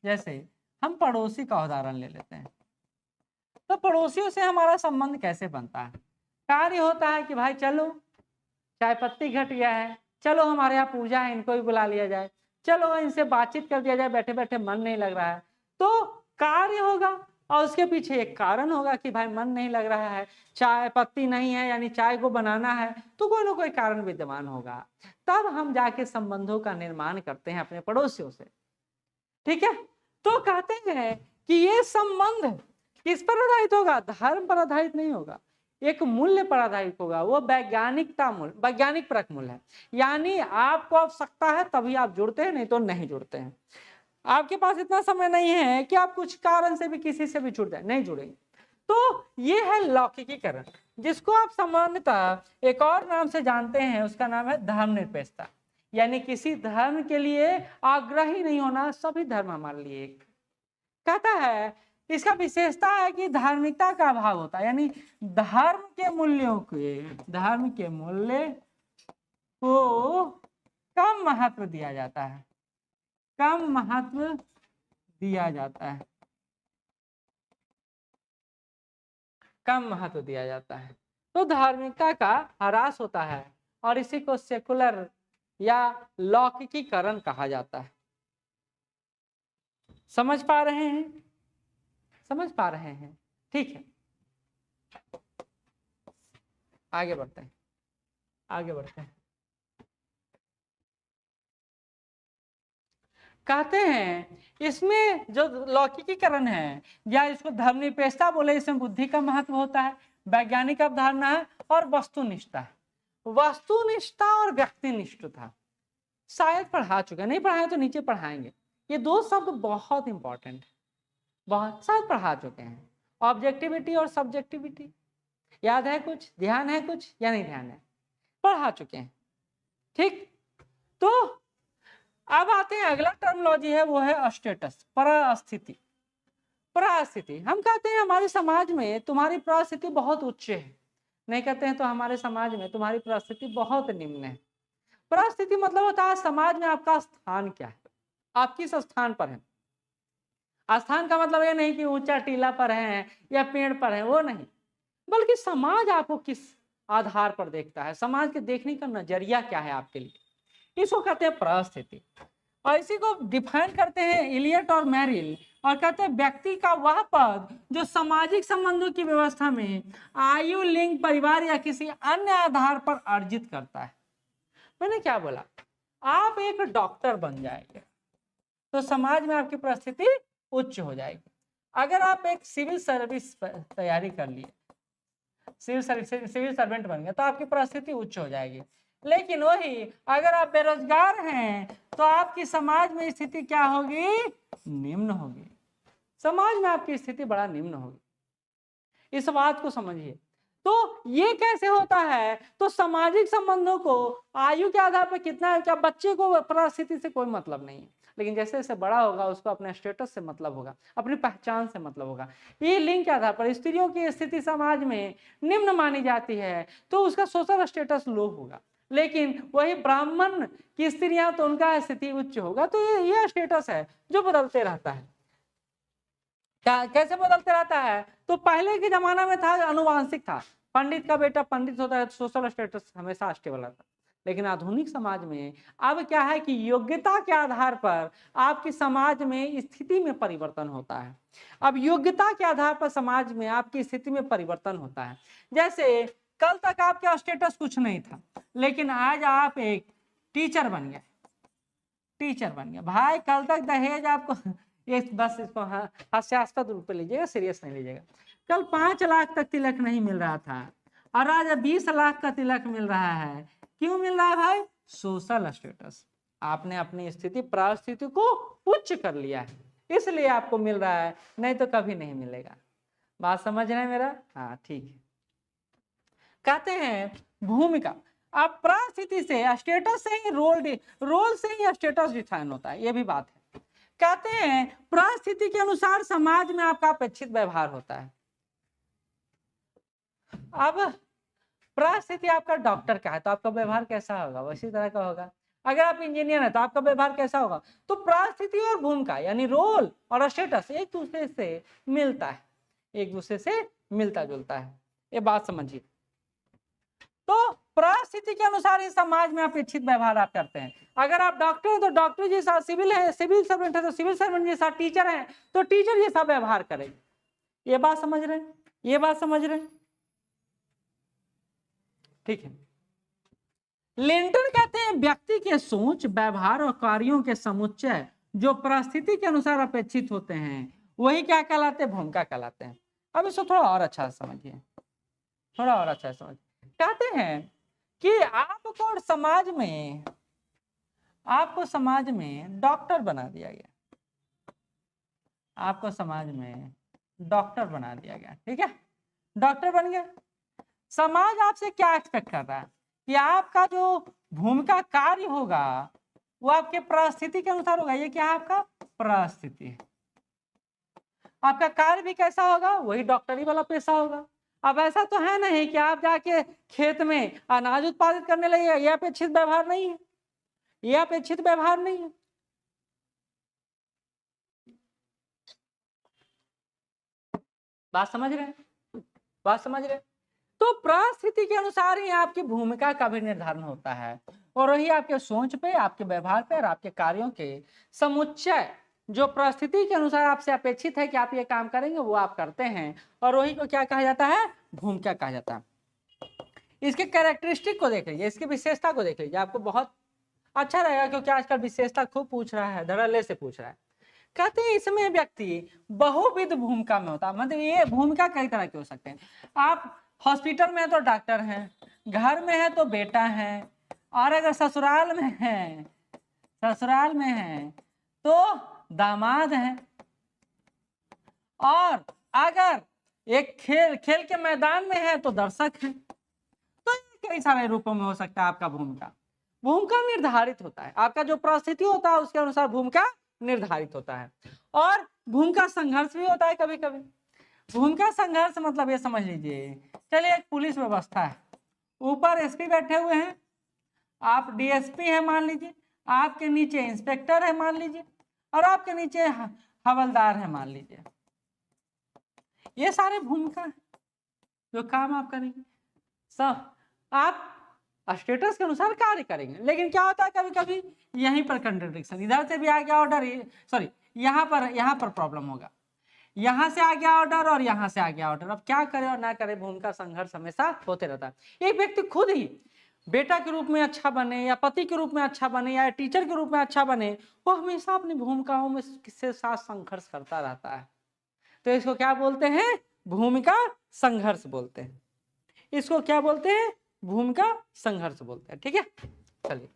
जैसे हम पड़ोसी का उदाहरण ले लेते हैं, तो पड़ोसियों से हमारा संबंध कैसे बनता है, कार्य होता है कि भाई चलो चाय पत्ती घट गया है, चलो हमारे यहाँ पूजा है, इनको भी बुला लिया जाए, चलो इनसे बातचीत कर दिया जाए, बैठे बैठे मन नहीं लग रहा है, तो कार्य होगा और उसके पीछे एक कारण होगा कि भाई मन नहीं लग रहा है, चाय पत्ती नहीं है यानी चाय को बनाना है, तो कोई ना कोई कारण विद्यमान होगा। तब हम जाके संबंधों का निर्माण करते हैं अपने पड़ोसियों से, ठीक है। तो कहते हैं कि ये संबंध किस पर आधारित होगा? धर्म पर आधारित नहीं होगा, एक मूल्य पर आधारित होगा। वो वैज्ञानिकता मूल्य, वैज्ञानिक परक मूल्य है। यानी आपको आवश्यकता है तभी आप जुड़ते हैं, नहीं तो नहीं जुड़ते हैं। आपके पास इतना समय नहीं है कि आप कुछ कारण से भी किसी से भी जुड़ जाए, नहीं जुड़ेंगे। तो ये है लौकिकीकरण, जिसको आप सामान्यतः एक और नाम से जानते हैं, उसका नाम है धर्मनिरपेक्षता। यानी किसी धर्म के लिए आग्रही नहीं होना, सभी धर्म हमारे लिए एक। कहता है इसका विशेषता है कि धार्मिकता का अभाव होता है, यानी धर्म के मूल्यों धर्म के मूल्य को कम महत्व दिया जाता है, कम महत्व दिया जाता है, कम महत्व दिया जाता है। तो धार्मिकता का ह्रास होता है और इसी को सेकुलर या लौकिकीकरण कहा जाता है। समझ पा रहे हैं? समझ पा रहे हैं? ठीक है, आगे बढ़ते हैं, आगे बढ़ते हैं। कहते हैं इसमें जो लौकिकीकरण है या इसको धर्मनिरपेक्षता बोले, इसमें बुद्धि का महत्व होता है, वैज्ञानिक अवधारणा है और वस्तुनिष्ठता है। वस्तुनिष्ठता और व्यक्तिनिष्ठता शायद पढ़ा चुके, नहीं पढ़ाए तो नीचे पढ़ाएंगे। ये दो शब्द बहुत इंपॉर्टेंट है, बहुत शायद पढ़ा चुके हैं। ऑब्जेक्टिविटी और सब्जेक्टिविटी याद है कुछ, ध्यान है कुछ या नहीं ध्यान है? पढ़ा चुके हैं, ठीक। तो अब आते हैं, अगला टर्मिनोलॉजी है वो है स्टेटस, परिस्थिति। परिस्थिति हम कहते हैं हमारे समाज में तुम्हारी परिस्थिति बहुत उच्च है, नहीं कहते हैं तो हमारे समाज में तुम्हारी परिस्थिति बहुत निम्न है। परिस्थिति मतलब होता है समाज में आपका स्थान क्या है, आप किस स्थान पर हैं। स्थान का मतलब ये नहीं कि ऊंचा टीला पर है या पेड़ पर है, वो नहीं, बल्कि समाज आपको किस आधार पर देखता है, समाज के देखने का नजरिया क्या है आपके लिए, इसको कहते हैं परिस्थिति। और इसी को डिफाइन करते हैं इलियट और मैरिल, और कहते हैं व्यक्ति का वह पद जो सामाजिक संबंधों की व्यवस्था में आयु, लिंग, परिवार या किसी अन्य आधार पर अर्जित करता है। मैंने क्या बोला, आप एक डॉक्टर बन जाएंगे तो समाज में आपकी परिस्थिति उच्च हो जाएगी। अगर आप एक सिविल सर्विस तैयारी कर लिए, सिविल सर्वेंट बन गए, तो आपकी परिस्थिति उच्च हो जाएगी। लेकिन वही अगर आप बेरोजगार हैं तो आपकी समाज में स्थिति क्या होगी? निम्न होगी। समाज में आपकी स्थिति बड़ा निम्न होगी, इस बात को समझिए। तो ये कैसे होता है? तो सामाजिक संबंधों को आयु के आधार पर कितना है, क्या बच्चे को परिस्थिति से कोई मतलब नहीं है, लेकिन जैसे जैसे बड़ा होगा उसको अपने स्टेटस से मतलब होगा, अपनी पहचान से मतलब होगा। ये लिंग के आधार पर स्त्रियों की स्थिति समाज में निम्न मानी जाती है तो उसका सोशल स्टेटस लो होगा, लेकिन वही ब्राह्मण की स्त्रियां तो उनका स्थिति उच्च होगा। तो ये स्टेटस है जो बदलते रहता है। क्या कैसे बदलते रहता है? तो पहले के जमाना में था अनुवांशिक था, पंडित का बेटा पंडित होता है तो सोशल स्टेटस हमेशा स्टेबल रहता। लेकिन आधुनिक समाज में अब क्या है कि योग्यता के आधार पर आपकी समाज में स्थिति में परिवर्तन होता है। अब योग्यता के आधार पर समाज में आपकी स्थिति में परिवर्तन होता है। जैसे कल तक आपका स्टेटस कुछ नहीं था, लेकिन आज आप एक टीचर बन गए, टीचर बन गए। भाई कल तक दहेज आपको बस इसको हास्यास्पद रूप में लीजिएगा, सीरियस नहीं लीजिएगा। कल 5 लाख तक तिलक नहीं मिल रहा था और आज 20 लाख का तिलक मिल रहा है। क्यों मिल रहा है भाई? Social status. आपने अपनी स्थिति परिस्थिति को उच्च कर लिया है, इसलिए आपको मिल रहा है, नहीं तो कभी नहीं मिलेगा। बात समझ रहे हैं मेरा? हाँ ठीक है। कहते हैं भूमिका, अब परिस्थिति से स्टेटस से ही रोल से ही स्टेटस डिफाइन होता है, ये भी बात है। कहते हैं परिस्थिति के अनुसार समाज में आपका अपेक्षित व्यवहार होता है। अब परिस्थिति आपका डॉक्टर का है तो आपका व्यवहार कैसा होगा? वैसी तरह का होगा। अगर आप इंजीनियर है तो आपका व्यवहार कैसा होगा? तो परिस्थिति और भूमिका यानी रोल और स्टेटस एक दूसरे से मिलता है, एक दूसरे से मिलता जुलता है, ये बात समझिए। तो परिस्थिति के अनुसार इस समाज में अपेक्षित व्यवहार आप करते हैं। अगर आप डॉक्टर हैं तो डॉक्टर जैसा, सिविल है, सिविल सर्वेंट है तो सिविल सर्वेंट जैसा, टीचर है तो टीचर जैसा व्यवहार करेंगे। ये बात समझ रहे हैं? ये बात समझ रहे हैं? ठीक है। लिंटन कहते हैं व्यक्ति के सोच, व्यवहार और कार्यों के समुच्चय जो परिस्थिति के अनुसार अपेक्षित होते हैं वही क्या कहलाते हैं? भूमिका कहलाते हैं। अब इसको थोड़ा और अच्छा समझिए, थोड़ा और अच्छा समझिए। कहते हैं कि आपको समाज में डॉक्टर बना दिया गया, आपको समाज में डॉक्टर बना दिया गया, ठीक है, डॉक्टर बन गया। समाज आपसे क्या एक्सपेक्ट कर रहा है कि आपका जो भूमिका कार्य होगा वो आपके परिस्थिति के अनुसार होगा। ये क्या है? आपका परिस्थिति। आपका कार्य भी कैसा होगा? वही डॉक्टरी वाला पेशा होगा। अब ऐसा तो है नहीं कि आप जाके खेत में अनाज उत्पादित करने लगे, यह अपेक्षित व्यवहार नहीं है, यह अपेक्षित व्यवहार नहीं है। बात समझ रहे हैं? बात समझ रहे हैं? तो परिस्थिति के अनुसार ही आपकी भूमिका का भी निर्धारण होता है और वही आपके सोच पे, आपके व्यवहार पे और आपके कार्यों के समुच्चय जो परिस्थिति के अनुसार आपसे अपेक्षित है कि आप ये काम करेंगे वो आप करते हैं और वही को क्या कहा जाता है? भूमिका कहा जाता है। इसके कैरेक्टरिस्टिक को देख लीजिए, इसकी विशेषता को देख लीजिए, आपको बहुत अच्छा रहेगा क्योंकि आजकल विशेषता खूब पूछ रहा है, धड़ल्ले से पूछ रहा है। कहते हैं इसमें व्यक्ति बहुविध भूमिका में होता है। मतलब ये भूमिका कई तरह के हो सकते हैं। आप हॉस्पिटल में है तो डॉक्टर हैं, घर में है तो बेटा है, और अगर ससुराल में है तो दामाद है, और अगर एक खेल के मैदान में है तो दर्शक है। तो कई सारे रूपों में हो सकता है आपका भूमिका निर्धारित होता है। आपका जो परिस्थिति होता है उसके अनुसार भूमिका निर्धारित होता है। और भूमिका संघर्ष भी होता है कभी कभी। भूमिका संघर्ष मतलब ये समझ लीजिए, चलिए एक पुलिस व्यवस्था है, ऊपर एसपी बैठे हुए हैं, आप डीएसपी है मान लीजिए, आपके नीचे इंस्पेक्टर है मान लीजिए, और आपके नीचे हवलदार है मान लीजिए। ये सारे भूमिका है जो काम आप करेंगे। सब आप स्टेटस के अनुसार कार्य करेंगे, लेकिन क्या होता है कभी कभी यहीं पर कंट्रडिक्शन, इधर से भी आ गया ऑर्डर, सॉरी यहाँ पर प्रॉब्लम होगा, यहाँ से आ गया ऑर्डर और यहाँ से आ गया ऑर्डर। अब क्या करे और ना करे, भूमिका संघर्ष हमेशा होते रहता है। एक व्यक्ति खुद ही बेटा के रूप में अच्छा बने या पति के रूप में अच्छा बने या टीचर के रूप में अच्छा बने, वो हमेशा अपनी भूमिकाओं में किसके साथ संघर्ष करता रहता है। तो इसको क्या बोलते हैं? भूमिका संघर्ष बोलते हैं। इसको क्या बोलते हैं? भूमिका संघर्ष बोलते हैं। ठीक है, चलिए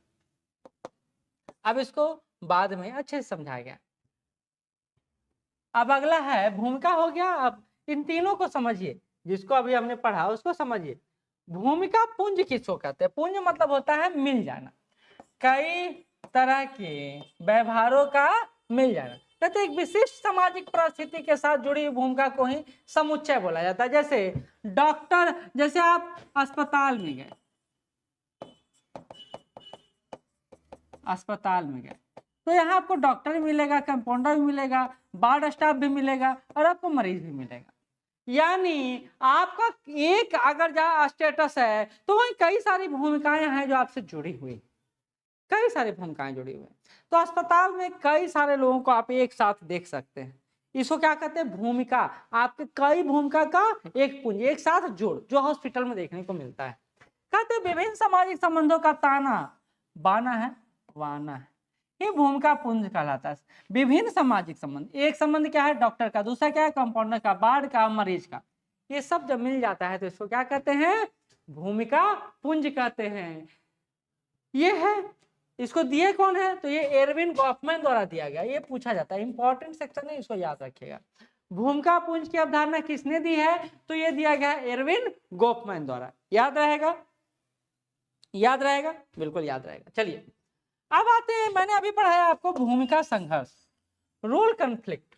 अब इसको बाद में अच्छे से समझाया गया। अब अगला है भूमिका हो गया। अब इन तीनों को समझिए, जिसको अभी हमने पढ़ा उसको समझिए। भूमिका पुंज किसको कहते हैं? पुंज मतलब होता है मिल जाना, कई तरह के व्यवहारों का मिल जाना। कहते एक विशिष्ट सामाजिक परिस्थिति के साथ जुड़ी हुई भूमिका को ही समुच्चय बोला जाता है। जैसे डॉक्टर, जैसे आप अस्पताल में गए, तो यहाँ आपको डॉक्टर भी मिलेगा, कंपाउंडर भी मिलेगा, वार्ड स्टाफ भी मिलेगा और आपको मरीज भी मिलेगा। यानी आपका एक अगर जहाँ स्टेटस है तो वही कई सारी भूमिकाएं हैं जो आपसे जुड़ी हुई, कई सारी भूमिकाएं जुड़ी हुई। तो अस्पताल में कई सारे लोगों को आप एक साथ देख सकते हैं। इसको क्या कहते हैं? भूमिका। आपके कई भूमिका का एक पुंज, एक साथ जोड़, जो हॉस्पिटल में देखने को मिलता है। कहते हैं विभिन्न सामाजिक संबंधों का ताना बाना है, वाना है, ये भूमिका पुंज कहलाता है। विभिन्न सामाजिक संबंध, एक संबंध क्या है? डॉक्टर का, दूसरा क्या है? कंपाउंडर का, वार्ड का, मरीज का। ये सब जब मिल जाता है तो इसको क्या कहते हैं? भूमिका पुंज कहते हैं। ये है, इसको दिए कौन है? तो ये एरविन गॉफमैन द्वारा दिया गया। ये पूछा जाता है, इंपॉर्टेंट सेक्शन है, इसको याद रखिएगा। भूमिका पुंज की अवधारणा किसने दी है? तो ये दिया गया एरविन गॉफमैन द्वारा। याद रहेगा? याद रहेगा, बिल्कुल याद रहेगा। चलिए अब आते हैं, मैंने अभी पढ़ाया आपको भूमिका संघर्ष, रोल कन्फ्लिक्ट।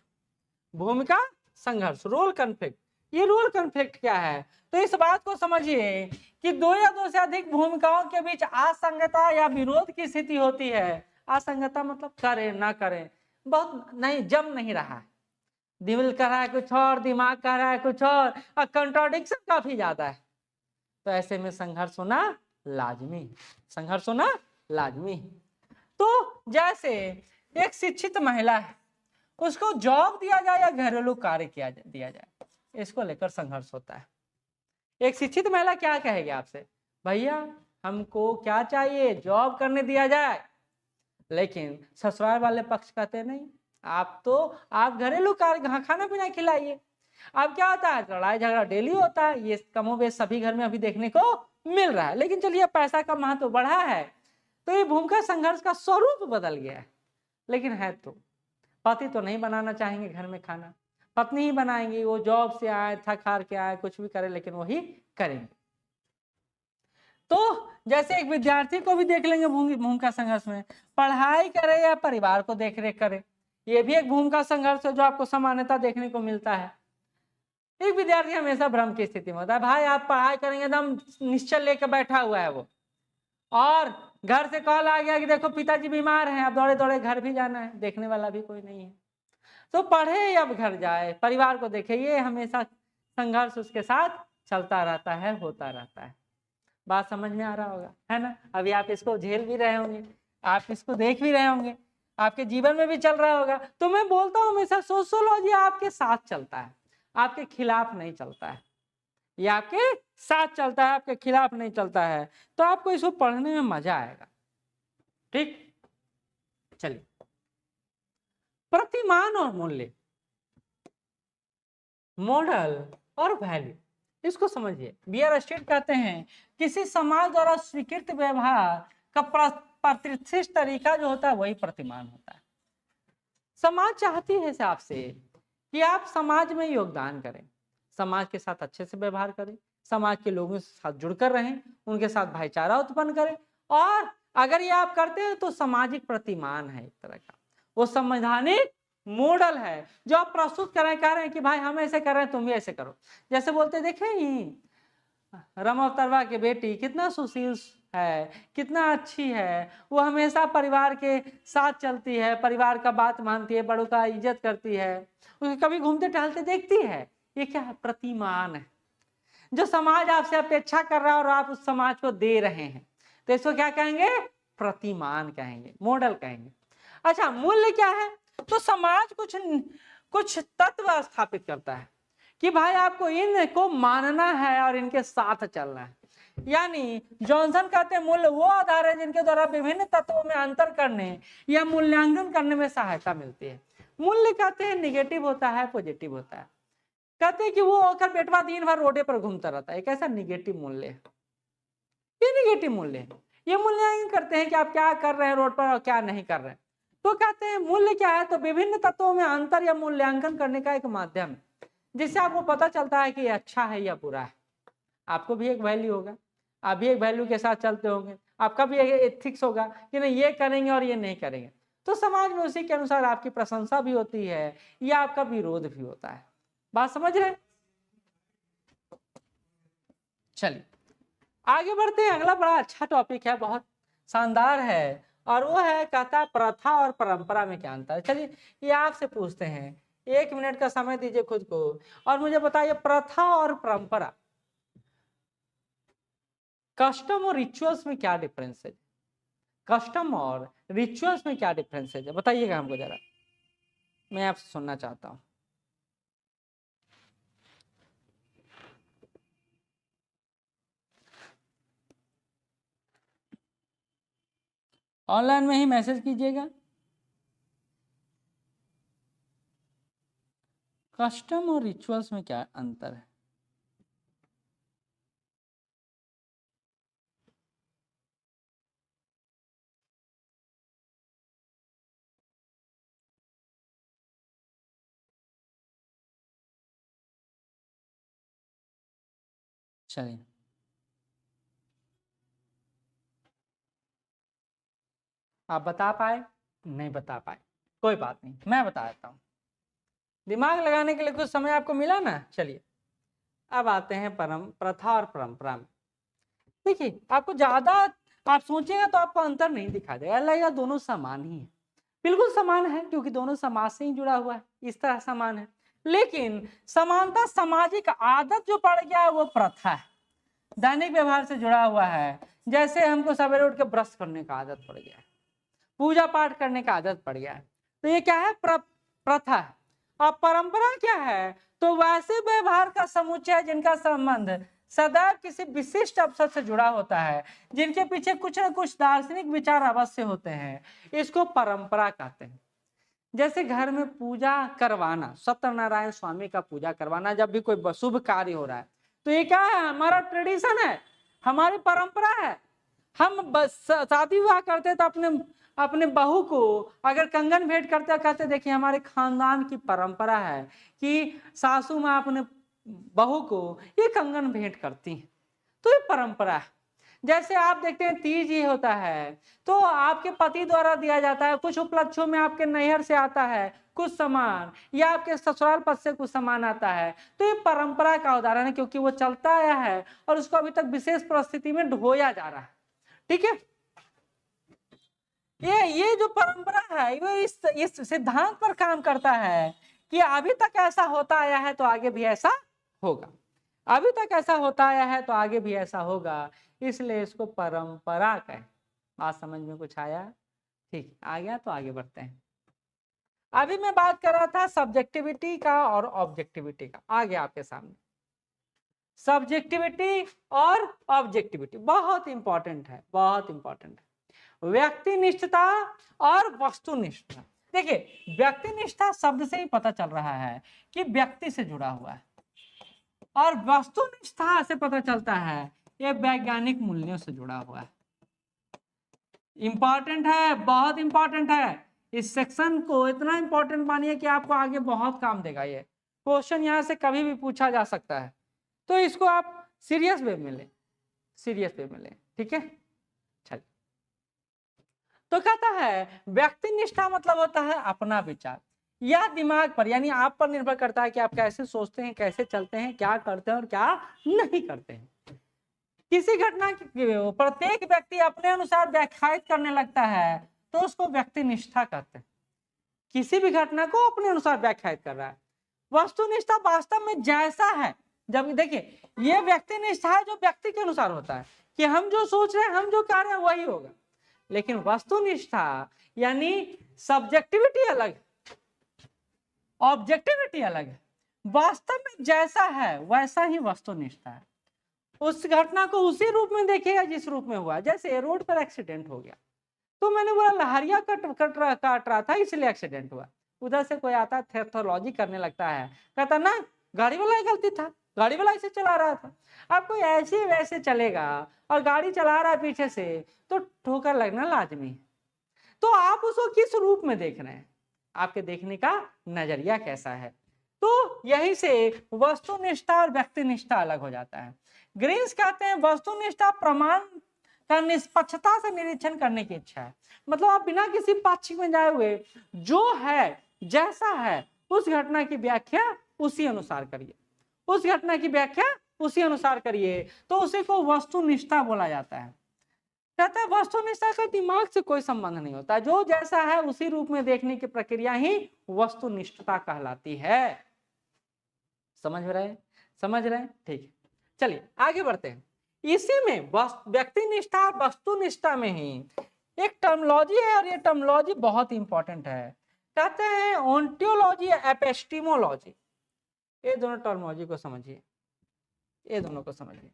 भूमिका संघर्ष, रोल कन्फ्लिक्ट। ये रोल कन्फ्लिक्ट क्या है? तो इस बात को समझिए कि दो या दो से अधिक भूमिकाओं के बीच असंगता या विरोध की स्थिति होती है। असंगता मतलब करे ना करे, बहुत नहीं, जम नहीं रहा है, दिल कह रहा है कुछ और, दिमाग कह रहा है कुछ और कंट्राडिक्शन काफी ज्यादा है। तो ऐसे में संघर्ष होना लाजमी, संघर्ष होना लाजमी। तो जैसे एक शिक्षित महिला है, उसको जॉब दिया जाए या घरेलू कार्य दिया जाए, इसको लेकर संघर्ष होता है। एक शिक्षित महिला क्या कहेगी आपसे, भैया हमको क्या चाहिए, जॉब करने दिया जाए, लेकिन ससुराल वाले पक्ष कहते नहीं, आप घरेलू कार्य, खाना पीना खिलाइए। अब क्या होता है, लड़ाई झगड़ा डेली होता है, ये कमोबेश सभी घर में अभी देखने को मिल रहा है। लेकिन चलिए पैसा का महत्व बढ़ा है, तो ये भूमिका संघर्ष का स्वरूप बदल गया है। लेकिन है तो पति तो नहीं बनाना चाहेंगे घर में खाना, पत्नी ही बनाएंगी, वो जॉब से आए, थक हार के आए, कुछ भी करे, लेकिन वही करेंगे। तो जैसे एक विद्यार्थी को भी देख लेंगे भूमिका संघर्ष में, पढ़ाई करे या परिवार को देख रेख करे, ये भी एक भूमिका संघर्ष है जो आपको सामान्यता देखने को मिलता है। एक विद्यार्थी हमेशा भ्रम की स्थिति में होता है, भाई आप पढ़ाई करेंगे, एकदम निश्चल लेकर बैठा हुआ है वो, और घर से कॉल आ गया कि देखो पिताजी बीमार हैं, अब दौड़े दौड़े घर भी जाना है, देखने वाला भी कोई नहीं है। तो पढ़े या घर जाए, परिवार को देखे, ये हमेशा संघर्ष उसके साथ चलता रहता है, होता रहता है। बात समझ में आ रहा होगा, है ना? अभी आप इसको झेल भी रहे होंगे, आप इसको देख भी रहे होंगे, आपके जीवन में भी चल रहा होगा। तो मैं बोलता हूँ हमेशा सोशियोलॉजी आपके साथ चलता है, आपके खिलाफ नहीं चलता है। ये आपके साथ चलता है, आपके खिलाफ नहीं चलता है। तो आपको इसको पढ़ने में मजा आएगा। ठीक, चलिए, प्रतिमान और मूल्य, मॉडल और वैल्यू, इसको समझिए। बियर स्टेट कहते हैं किसी समाज द्वारा स्वीकृत व्यवहार का प्रतिष्ठित तरीका जो होता है वही प्रतिमान होता है। समाज चाहती है आपसे कि आप समाज में योगदान करें, समाज के साथ अच्छे से व्यवहार करें, समाज के लोगों के साथ जुड़कर रहें, उनके साथ भाईचारा उत्पन्न करें। और अगर ये आप करते हैं तो सामाजिक प्रतिमान है, एक तरह का वो संवैधानिक मॉडल है जो आप प्रस्तुत कह रहे हैं कि भाई हम ऐसे कर रहे हैं, तुम भी ऐसे करो। जैसे बोलते देखे ही राम अवतारवा की बेटी कितना सुशील है, कितना अच्छी है, वो हमेशा परिवार के साथ चलती है, परिवार का बात मानती है, बड़ों का इज्जत करती है, उसे कभी घूमते टहलते देखती है। ये क्या है? प्रतिमान है जो समाज आपसे अपेक्षा कर रहा है और आप उस समाज को दे रहे हैं, तो इसको क्या कहेंगे? प्रतिमान कहेंगे, मॉडल कहेंगे। अच्छा, मूल्य क्या है? तो समाज कुछ तत्व स्थापित करता है कि भाई आपको इनको मानना है और इनके साथ चलना है। यानी जॉनसन कहते हैं मूल्य वो आधार है जिनके द्वारा विभिन्न तत्वों में अंतर करने या मूल्यांकन करने में सहायता मिलती है। मूल्य कहते हैं निगेटिव होता है, पॉजिटिव होता है। कहते हैं कि वो होकर बेटवा दिन भर रोडे पर घूमता रहता है, एक ऐसा निगेटिव मूल्य है। ये निगेटिव मूल्य है, ये मूल्यांकन करते हैं कि आप क्या कर रहे हैं रोड पर और क्या नहीं कर रहे हैं। तो कहते हैं मूल्य क्या है? तो विभिन्न तत्वों में अंतर या मूल्यांकन करने का एक माध्यम है जिससे आपको पता चलता है कि ये अच्छा है या बुरा है। आपको भी एक वैल्यू होगा, आप भी एक वैल्यू के साथ चलते होंगे, आपका भी एक एथिक्स होगा कि नहीं ये करेंगे और ये नहीं करेंगे। तो समाज में उसी के अनुसार आपकी प्रशंसा भी होती है या आपका विरोध भी होता है। बात समझ रहे? चलिए आगे बढ़ते हैं। अगला बड़ा अच्छा टॉपिक है, बहुत शानदार है, और वो है कहता है प्रथा और परंपरा में क्या अंतर है। चलिए ये आपसे पूछते हैं, 1 मिनट का समय दीजिए खुद को और मुझे बताइए प्रथा और परंपरा, कस्टम और रिचुअल्स में क्या डिफरेंस है? कस्टम और रिचुअल्स में क्या डिफरेंस है, बताइएगा हमको जरा, मैं आपसे सुनना चाहता हूं। ऑनलाइन में ही मैसेज कीजिएगा। कस्टम और रिचुअल्स में क्या अंतर है? चलिए आप बता पाए? नहीं बता पाए, कोई बात नहीं, मैं बता देता हूं। दिमाग लगाने के लिए कुछ समय आपको मिला ना। चलिए अब आते हैं प्रथा और परंपरा में। देखिए आपको ज्यादा आप सोचेंगे तो आपको अंतर नहीं दिखा देगा, लगेगा दोनों समान ही है। बिल्कुल समान है क्योंकि दोनों समाज से ही जुड़ा हुआ है, इस तरह समान है। लेकिन समानता सामाजिक आदत जो पड़ गया है वो प्रथा है। दैनिक व्यवहार से जुड़ा हुआ है। जैसे हमको सवेरे उठ के ब्रश करने का आदत पड़ गया है, पूजा पाठ करने का आदत पड़ गया है, तो ये क्या है? प्रथा है। और परंपरा क्या है? तो वैसे व्यवहार का समुच्चय जिनका संबंध सदैव किसी विशिष्ट अवसर से जुड़ा होता है, जिनके पीछे कुछ न कुछ दार्शनिक विचार अवश्य होते हैं, इसको परंपरा कहते हैं। जैसे घर में पूजा करवाना, सत्यनारायण स्वामी का पूजा करवाना, जब भी कोई शुभ कार्य हो रहा है, तो ये क्या है? हमारा ट्रेडिशन है, हमारी परंपरा है। हम शादी विवाह करते तो अपने बहू को अगर कंगन भेंट करते, कहते देखिए हमारे खानदान की परंपरा है कि सासू माँ अपने बहू को ये कंगन भेंट करती है, तो ये परंपरा है। जैसे आप देखते हैं तीज ही होता है, तो आपके पति द्वारा दिया जाता है, कुछ उपलक्ष्यों में आपके नैहर से आता है कुछ सामान, या आपके ससुराल पद से कुछ सामान आता है, तो ये परंपरा का उदाहरण है, क्योंकि वो चलता आया है और उसको अभी तक विशेष परिस्थिति में ढोया जा रहा है। ठीक है, ये जो परंपरा है वो इस सिद्धांत पर काम करता है कि अभी तक ऐसा होता आया है तो आगे भी ऐसा होगा, अभी तक ऐसा होता आया है तो आगे भी ऐसा होगा, इसलिए इसको परंपरा कहे। बात समझ में कुछ आया? ठीक, आ गया तो आगे बढ़ते हैं। अभी मैं बात कर रहा था सब्जेक्टिविटी का और ऑब्जेक्टिविटी का, आ गया आपके सामने। सब्जेक्टिविटी और ऑब्जेक्टिविटी बहुत इंपॉर्टेंट है, बहुत इंपॉर्टेंट है। व्यक्तिनिष्ठता और वस्तुनिष्ठता। देखिए, व्यक्तिनिष्ठता शब्द से ही पता चल रहा है कि व्यक्ति से जुड़ा हुआ है, और वस्तुनिष्ठता से पता चलता है ये वैज्ञानिक मूल्यों से जुड़ा हुआ है। इंपॉर्टेंट है, बहुत इंपॉर्टेंट है। इस सेक्शन को इतना इंपॉर्टेंट मानिए कि आपको आगे बहुत काम देगा। ये क्वेश्चन यहाँ से कभी भी पूछा जा सकता है, तो इसको आप सीरियस वे में लें, सीरियस वे में लें। ठीक है, चलिए। तो कहता है व्यक्तिनिष्ठा मतलब होता है अपना विचार या दिमाग पर, यानी आप पर निर्भर करता है कि आप कैसे सोचते हैं, कैसे चलते हैं, क्या करते हैं और क्या नहीं करते हैं। किसी घटना की प्रत्येक व्यक्ति अपने अनुसार व्याख्यायित करने लगता है तो उसको व्यक्तिनिष्ठा कहते हैं। किसी भी घटना को अपने अनुसार व्याख्यायित कर रहा है। वस्तुनिष्ठा वास्तव में जैसा है, जब देखिए ये व्यक्तिनिष्ठा है जो व्यक्ति के अनुसार होता है कि हम जो सोच रहे हैं, हम जो कर रहे हैं वही होगा। लेकिन वस्तुनिष्ठा यानी सब्जेक्टिविटी अलग, ऑब्जेक्टिविटी अलग है। वास्तव में जैसा है वैसा ही वस्तुनिष्ठा है। उस घटना को उसी रूप में देखेगा जिस रूप में हुआ। जैसे रोड पर एक्सीडेंट हो गया तो मैंने बोला लहरिया काट रहा था इसलिए एक्सीडेंट हुआ। उधर से कोई आता थेथोलॉजी करने लगता है, कहता ना गाड़ी वाला ही गलती था, गाड़ी वाला ऐसे चला रहा था। अब कोई ऐसे वैसे चलेगा और गाड़ी चला रहा है पीछे से तो ठोकर लगना लाजमी है। तो आप उसको किस रूप में देख रहे हैं, आपके देखने का नजरिया कैसा है। तो यही से वस्तुनिष्ठा और व्यक्तिनिष्ठा अलग हो जाता है। ग्रीन्स कहते हैं वस्तुनिष्ठा प्रमाण का निष्पक्षता से निरीक्षण करने की इच्छा है। मतलब आप बिना किसी पक्ष में जाए हुए जो है जैसा है उस घटना की व्याख्या उसी अनुसार करिए, उस घटना की व्याख्या उसी अनुसार करिए, तो उसी को वस्तुनिष्ठा बोला जाता है। कहता है वस्तुनिष्ठा का दिमाग से कोई संबंध नहीं होता, जो जैसा है उसी रूप में देखने की प्रक्रिया ही वस्तुनिष्ठता कहलाती है। समझ रहे, समझ रहे? ठीक है, चलिए आगे बढ़ते हैं। इसी में व्यक्तिनिष्ठा और वस्तुनिष्ठा में ही एक टर्मोलॉजी है, और ये टर्मोलॉजी बहुत इंपॉर्टेंट है। कहते हैं ओंटोलॉजी, एपिस्टेमोलॉजी। ये दोनों टर्मोलॉजी को समझिए, ये दोनों को समझिए।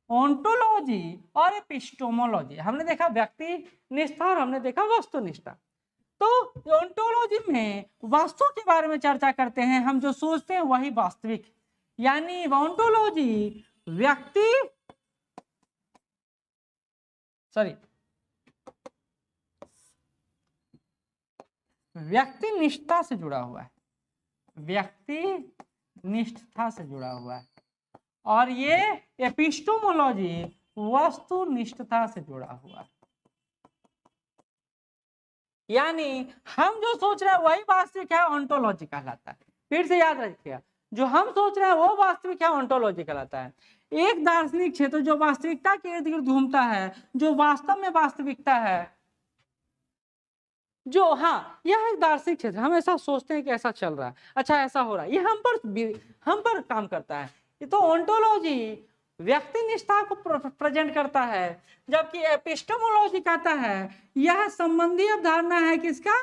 ओंटोलॉजी और एपिस्टेमोलॉजी, हमने देखा व्यक्ति निष्ठा और हमने देखा वस्तुनिष्ठा। तो ओंटोलॉजी में वस्तु के बारे में चर्चा करते हैं, हम जो सोचते हैं वही वास्तविक, यानी ओंटोलॉजी व्यक्तिनिष्ठा से जुड़ा हुआ है, व्यक्तिनिष्ठता से जुड़ा हुआ है, और ये एपिस्टेमोलॉजी वस्तुनिष्ठता से जुड़ा हुआ है। यानी हम जो सोच रहे हैं वही वास्तविक है, ओंटोलॉजी कहलाता है। फिर से याद रखिएगा, जो हम सोच रहे हैं वो वास्तविक है, ओंटोलॉजी कहलाता है। एक दार्शनिक क्षेत्र जो वास्तविकता के इर्द गिर्द घूमता है, जो वास्तव में वास्तविकता है, जो यह एक दार्शनिक क्षेत्र, हम ऐसा सोचते हैं कि ऐसा चल रहा है, अच्छा ऐसा हो रहा है, ये हम पर काम करता है। ये तो ओंटोलॉजी व्यक्ति निष्ठा को प्रेजेंट करता है, जबकि एपिस्टेमोलॉजी कहता है यह संबंधी अवधारणा है किसका,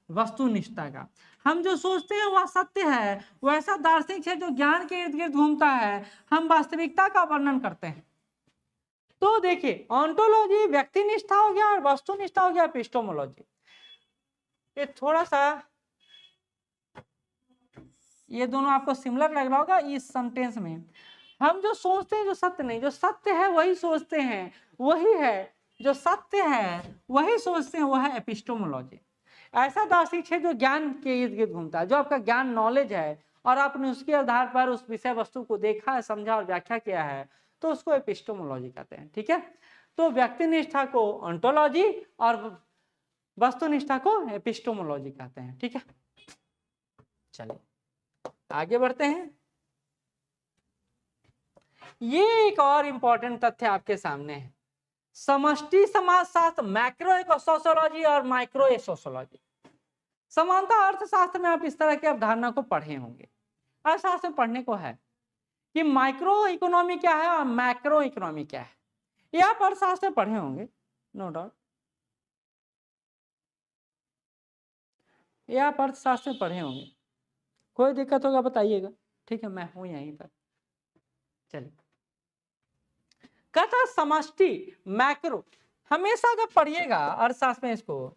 वस्तुनिष्ठता का। हम जो सोचते हैं वह सत्य है, वैसा दार्शनिक है जो ज्ञान के इर्द गिर्द घूमता है। हम वास्तविकता का वर्णन करते हैं। तो देखिए ऑन्टोलॉजी व्यक्ति निष्ठा हो गया और वस्तुनिष्ठा हो गया एपिस्टेमोलॉजी। ये थोड़ा सा ये दोनों आपको सिमिलर लग रहा होगा इस सेंटेंस में। हम जो सोचते हैं जो सत्य नहीं, जो सत्य है वही सोचते हैं, वही है जो सत्य है वही सोचते हैं, वह है एपिस्टेमोलॉजी। ऐसा दार्शनिक है जो ज्ञान के इर्द गिर्द घूमता है, जो आपका ज्ञान नॉलेज है और आपने उसके आधार पर उस विषय वस्तु को देखा है, समझा और व्याख्या किया है, तो उसको एपिस्टेमोलॉजी कहते हैं। ठीक है, तो व्यक्ति निष्ठा को ऑन्टोलॉजी और वस्तुनिष्ठा को एपिस्टेमोलॉजी कहते हैं। ठीक है, चलिए आगे बढ़ते हैं। ये एक और इंपॉर्टेंट तथ्य आपके सामने है, समष्टि समाजशास्त्र, मैक्रो सोशियोलॉजी और माइक्रो सोशियोलॉजी। समानता अर्थशास्त्र में आप इस तरह की अवधारणा को पढ़े होंगे। अर्थशास्त्र में पढ़ने को है कि माइक्रो इकोनॉमी क्या है और मैक्रो इकोनॉमी क्या है, ये आप अर्थशास्त्र में पढ़े होंगे, नो डाउट, ये आप अर्थशास्त्र में पढ़े होंगे। कोई दिक्कत होगा बताइएगा, ठीक है, मैं हूं यहीं पर। चलिए, कहता समष्टि मैक्रो, हमेशा जब पढ़िएगा अर्थशास्त्र में इसको,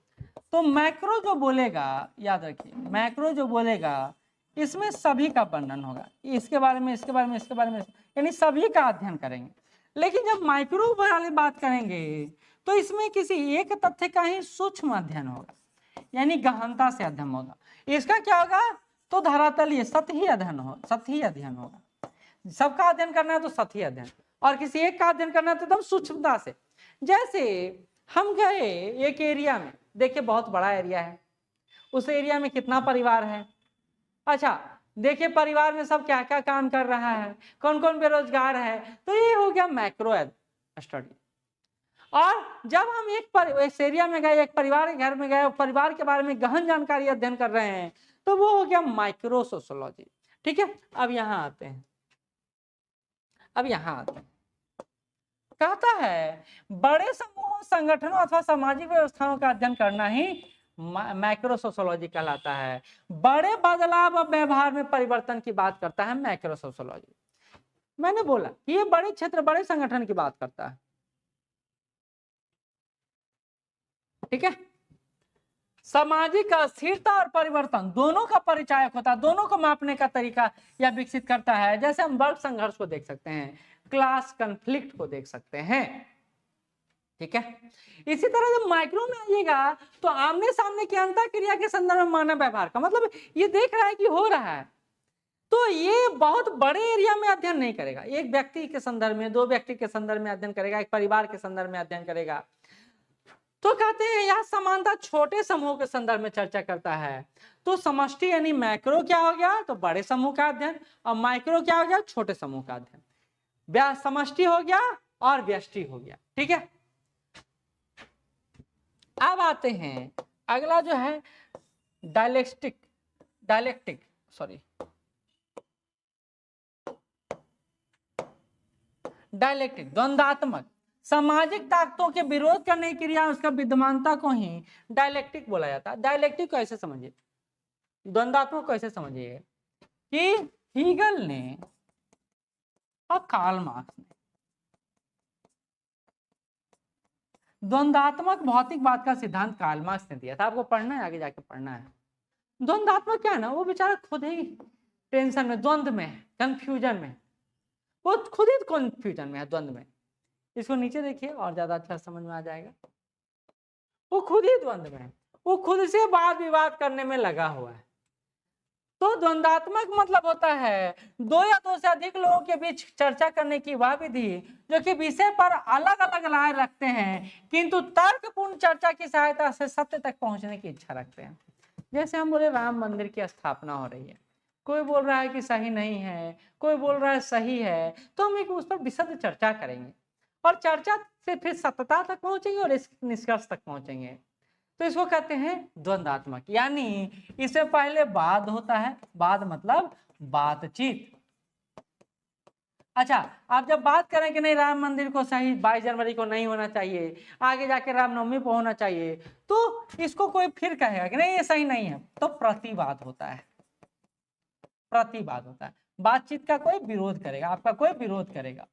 तो मैक्रो जो बोलेगा याद रखिए, मैक्रो जो बोलेगा इसमें सभी का वर्णन होगा, इसके बारे में, इसके बारे में, इसके बारे में, यानी सभी का अध्ययन करेंगे। लेकिन जब माइक्रो वाली बात करेंगे तो इसमें किसी एक तथ्य का ही सूक्ष्म अध्ययन होगा, यानी गहनता से अध्ययन होगा। इसका क्या होगा, तो धरातलीय सतही अध्ययन हो, सतही अध्ययन होगा। सबका अध्ययन करना है तो सतही अध्ययन, और किसी एक का अध्ययन करना है तो एकदम सूक्ष्मता से। जैसे हम गए एक एरिया में, देखिए बहुत बड़ा एरिया है, उस एरिया में कितना परिवार है, अच्छा देखिए परिवार में सब क्या क्या काम कर रहा है, कौन कौन बेरोजगार है, तो ये हो गया मैक्रो स्टडी। और जब हम एक एरिया में गए, एक परिवार के घर में गए, परिवार के बारे में गहन जानकारी अध्ययन कर रहे हैं, तो वो हो गया माइक्रो सोशियोलॉजी। ठीक है, अब यहाँ आते हैं, कहता है बड़े समूहों, संगठनों अथवा सामाजिक व्यवस्थाओं का अध्ययन करना ही मैक्रो सोशियोलॉजी कहलाता है। बड़े बदलाव और व्यवहार में परिवर्तन की बात करता है मैक्रो सोशियोलॉजी। मैंने बोला कि ये बड़े क्षेत्र, बड़े संगठन की बात करता है। ठीक है, सामाजिक अस्थिरता और परिवर्तन दोनों का परिचायक होता है, दोनों को मापने का तरीका या विकसित करता है। जैसे हम वर्ग संघर्ष को देख सकते हैं, क्लास कन्फ्लिक्ट को देख सकते हैं। ठीक है, इसी तरह जब माइक्रो में आइएगा तो आमने सामने की अंतःक्रिया के संदर्भ में मानव व्यवहार का मतलब ये देख रहा है कि हो रहा है, तो ये बहुत बड़े एरिया में अध्ययन नहीं करेगा, एक व्यक्ति के संदर्भ में, दो व्यक्ति के संदर्भ में अध्ययन करेगा, एक परिवार के संदर्भ में अध्ययन करेगा। तो कहते हैं यह समानता छोटे समूह के संदर्भ में चर्चा करता है। तो समष्टि यानी मैक्रो क्या हो गया, तो बड़े समूह का अध्ययन, और माइक्रो क्या हो गया, छोटे समूह का अध्ययन। समष्टि हो गया और व्यष्टि हो गया। ठीक है, अब आते हैं अगला जो है डायलेक्टिक द्वंद्वात्मक, सामाजिक ताकतों के विरोध करने की क्रिया, उसका विद्यमानता को ही डायलेक्टिक बोला जाता है। डायलेक्टिक को ऐसे समझिए, द्वंद्वात्मक को ऐसे समझिए कि हीगल ने और कार्ल मार्क्स ने द्वंद्वात्मक भौतिकवाद का सिद्धांत कार्ल मार्क्स ने दिया था। आपको पढ़ना है, आगे जाके पढ़ना है। द्वंद्वात्मक क्या है ना, वो बेचारा खुद ही टेंशन में, द्वंद्व में, कंफ्यूजन में, वो खुद ही कंफ्यूजन में है, द्वंद्व में। इसको नीचे देखिए और ज्यादा अच्छा समझ में आ जाएगा। वो खुद ही द्वंद्व में है, वो खुद से वाद विवाद करने में लगा हुआ है। तो द्वंद्वात्मक मतलब होता है दो या दो से अधिक लोगों के बीच चर्चा करने की वह विधि जो कि विषय पर अलग अलग राय रखते हैं, किंतु तर्कपूर्ण चर्चा की सहायता से सत्य तक पहुंचने की इच्छा रखते हैं। जैसे हम बोले राम मंदिर की स्थापना हो रही है, कोई बोल रहा है कि सही नहीं है, कोई बोल रहा है सही है, तो हम एक उस पर विशद चर्चा करेंगे और चर्चा से फिर सत्यता तक पहुंचेंगे और इस निष्कर्ष तक पहुंचेंगे। तो इसको कहते हैं द्वंद्वात्मक, यानी इससे पहले वाद होता है, वाद मतलब बातचीत, अच्छा, आप जब बात करें कि नहीं राम मंदिर को सही 22 जनवरी को नहीं होना चाहिए, आगे जाके रामनवमी को होना चाहिए, तो इसको कोई फिर कहेगा कि नहीं ये सही नहीं है, तो प्रतिवाद होता है, प्रतिवाद होता है। बातचीत का कोई विरोध करेगा, आपका कोई विरोध करेगा,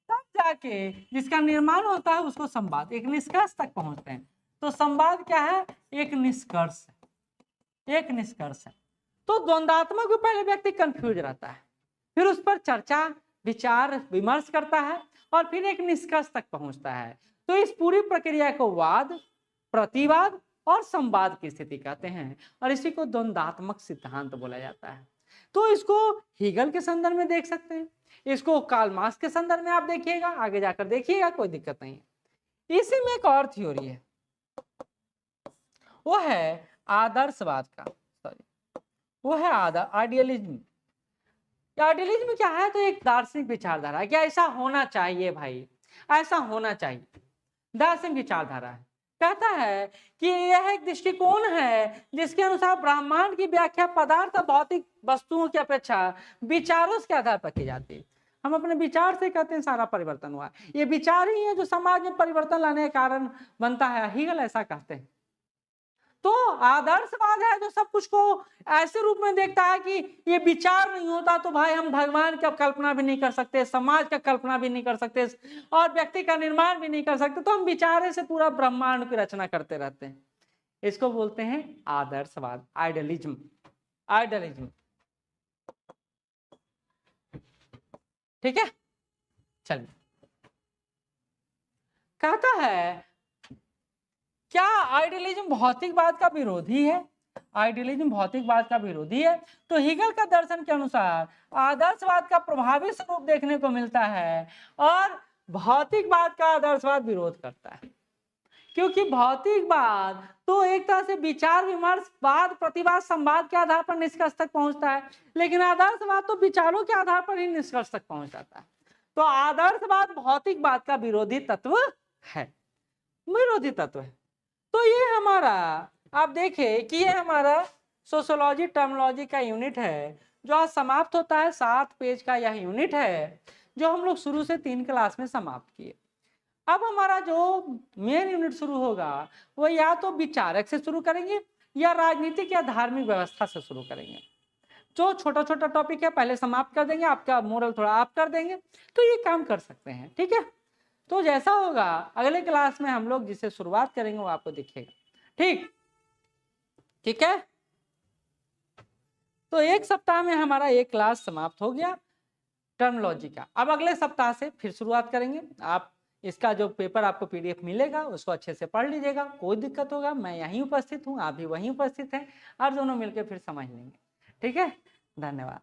तब जाके जिसका निर्माण होता है उसको संवाद, एक निष्कर्ष तक पहुंचते हैं। तो संवाद क्या है? एक निष्कर्ष, एक निष्कर्ष है। तो द्वंद्वात्मक में पहले व्यक्ति कंफ्यूज रहता है, फिर उस पर चर्चा विचार विमर्श करता है और फिर एक निष्कर्ष तक पहुंचता है। तो इस पूरी प्रक्रिया को वाद, प्रतिवाद और संवाद की स्थिति कहते हैं और इसी को द्वंद्वात्मक सिद्धांत बोला जाता है। तो इसको हीगल के संदर्भ में देख सकते हैं, इसको कार्ल मार्क्स के संदर्भ में आप देखिएगा, आगे जाकर देखिएगा, कोई दिक्कत नहीं है। इसी में एक और थ्योरी है, वो है आदर्शवाद का, सॉरी वो है आइडियलिज्म। आइडियलिज्म क्या है? तो एक दार्शनिक विचारधारा है कि ऐसा होना चाहिए भाई, ऐसा होना चाहिए, दार्शनिक विचारधारा है। कहता है कि यह एक दृष्टिकोण है जिसके अनुसार ब्रह्मांड की व्याख्या पदार्थ और भौतिक वस्तुओं की अपेक्षा विचारों के आधार पर की जाती है। हम अपने विचार से कहते हैं सारा परिवर्तन हुआ, ये विचार ही है जो समाज में परिवर्तन लाने का कारण बनता है, हीगल ऐसा कहते हैं। तो आदर्शवाद है जो सब कुछ को ऐसे रूप में देखता है कि ये विचार नहीं होता तो भाई हम भगवान का कल्पना भी नहीं कर सकते, समाज का कल्पना भी नहीं कर सकते और व्यक्ति का निर्माण भी नहीं कर सकते, तो हम विचारे से पूरा ब्रह्मांड की रचना करते रहते हैं। इसको बोलते हैं आदर्शवाद, आइडियलिज्म, आइडियलिज्म। ठीक है, चलिए। कहता है क्या आइडियलिज्म भौतिकवाद का विरोधी है? आइडियलिज्म भौतिकवाद का विरोधी है। तो हीगल का दर्शन के अनुसार आदर्शवाद का प्रभावी स्वरूप देखने को मिलता है और भौतिकवाद का आदर्शवाद विरोध करता है, क्योंकि भौतिकवाद तो एक तरह से विचार विमर्श, वाद, प्रतिवाद, संवाद के आधार पर निष्कर्ष तक पहुंचता है, लेकिन आदर्शवाद तो विचारों के आधार पर ही निष्कर्ष तक पहुंच जाता है। तो आदर्शवाद भौतिकवाद का विरोधी तत्व है, विरोधी तत्व है। तो ये हमारा, आप देखें कि ये हमारा सोशियोलॉजी टर्मिनोलॉजी का यूनिट है जो आज समाप्त होता है। 7 पेज का यह यूनिट है जो हम लोग शुरू से 3 क्लास में समाप्त किए। अब हमारा जो मेन यूनिट शुरू होगा वो या तो विचारक से शुरू करेंगे या राजनीतिक या धार्मिक व्यवस्था से शुरू करेंगे। जो छोटा छोटा टॉपिक है पहले समाप्त कर देंगे, आपका मोरल थोड़ा आप कर देंगे, तो ये काम कर सकते हैं। ठीक है, तो जैसा होगा अगले क्लास में हम लोग जिसे शुरुआत करेंगे वो आपको दिखेगा। ठीक, ठीक है। तो एक सप्ताह में हमारा एक क्लास समाप्त हो गया टर्मिनोलॉजी का। अब अगले सप्ताह से फिर शुरुआत करेंगे। आप इसका जो पेपर आपको पीडीएफ मिलेगा उसको अच्छे से पढ़ लीजिएगा। कोई दिक्कत होगा मैं यहीं उपस्थित हूँ, आप भी वहीं उपस्थित हैं, और दोनों मिलकर फिर समझ लेंगे। ठीक है, धन्यवाद।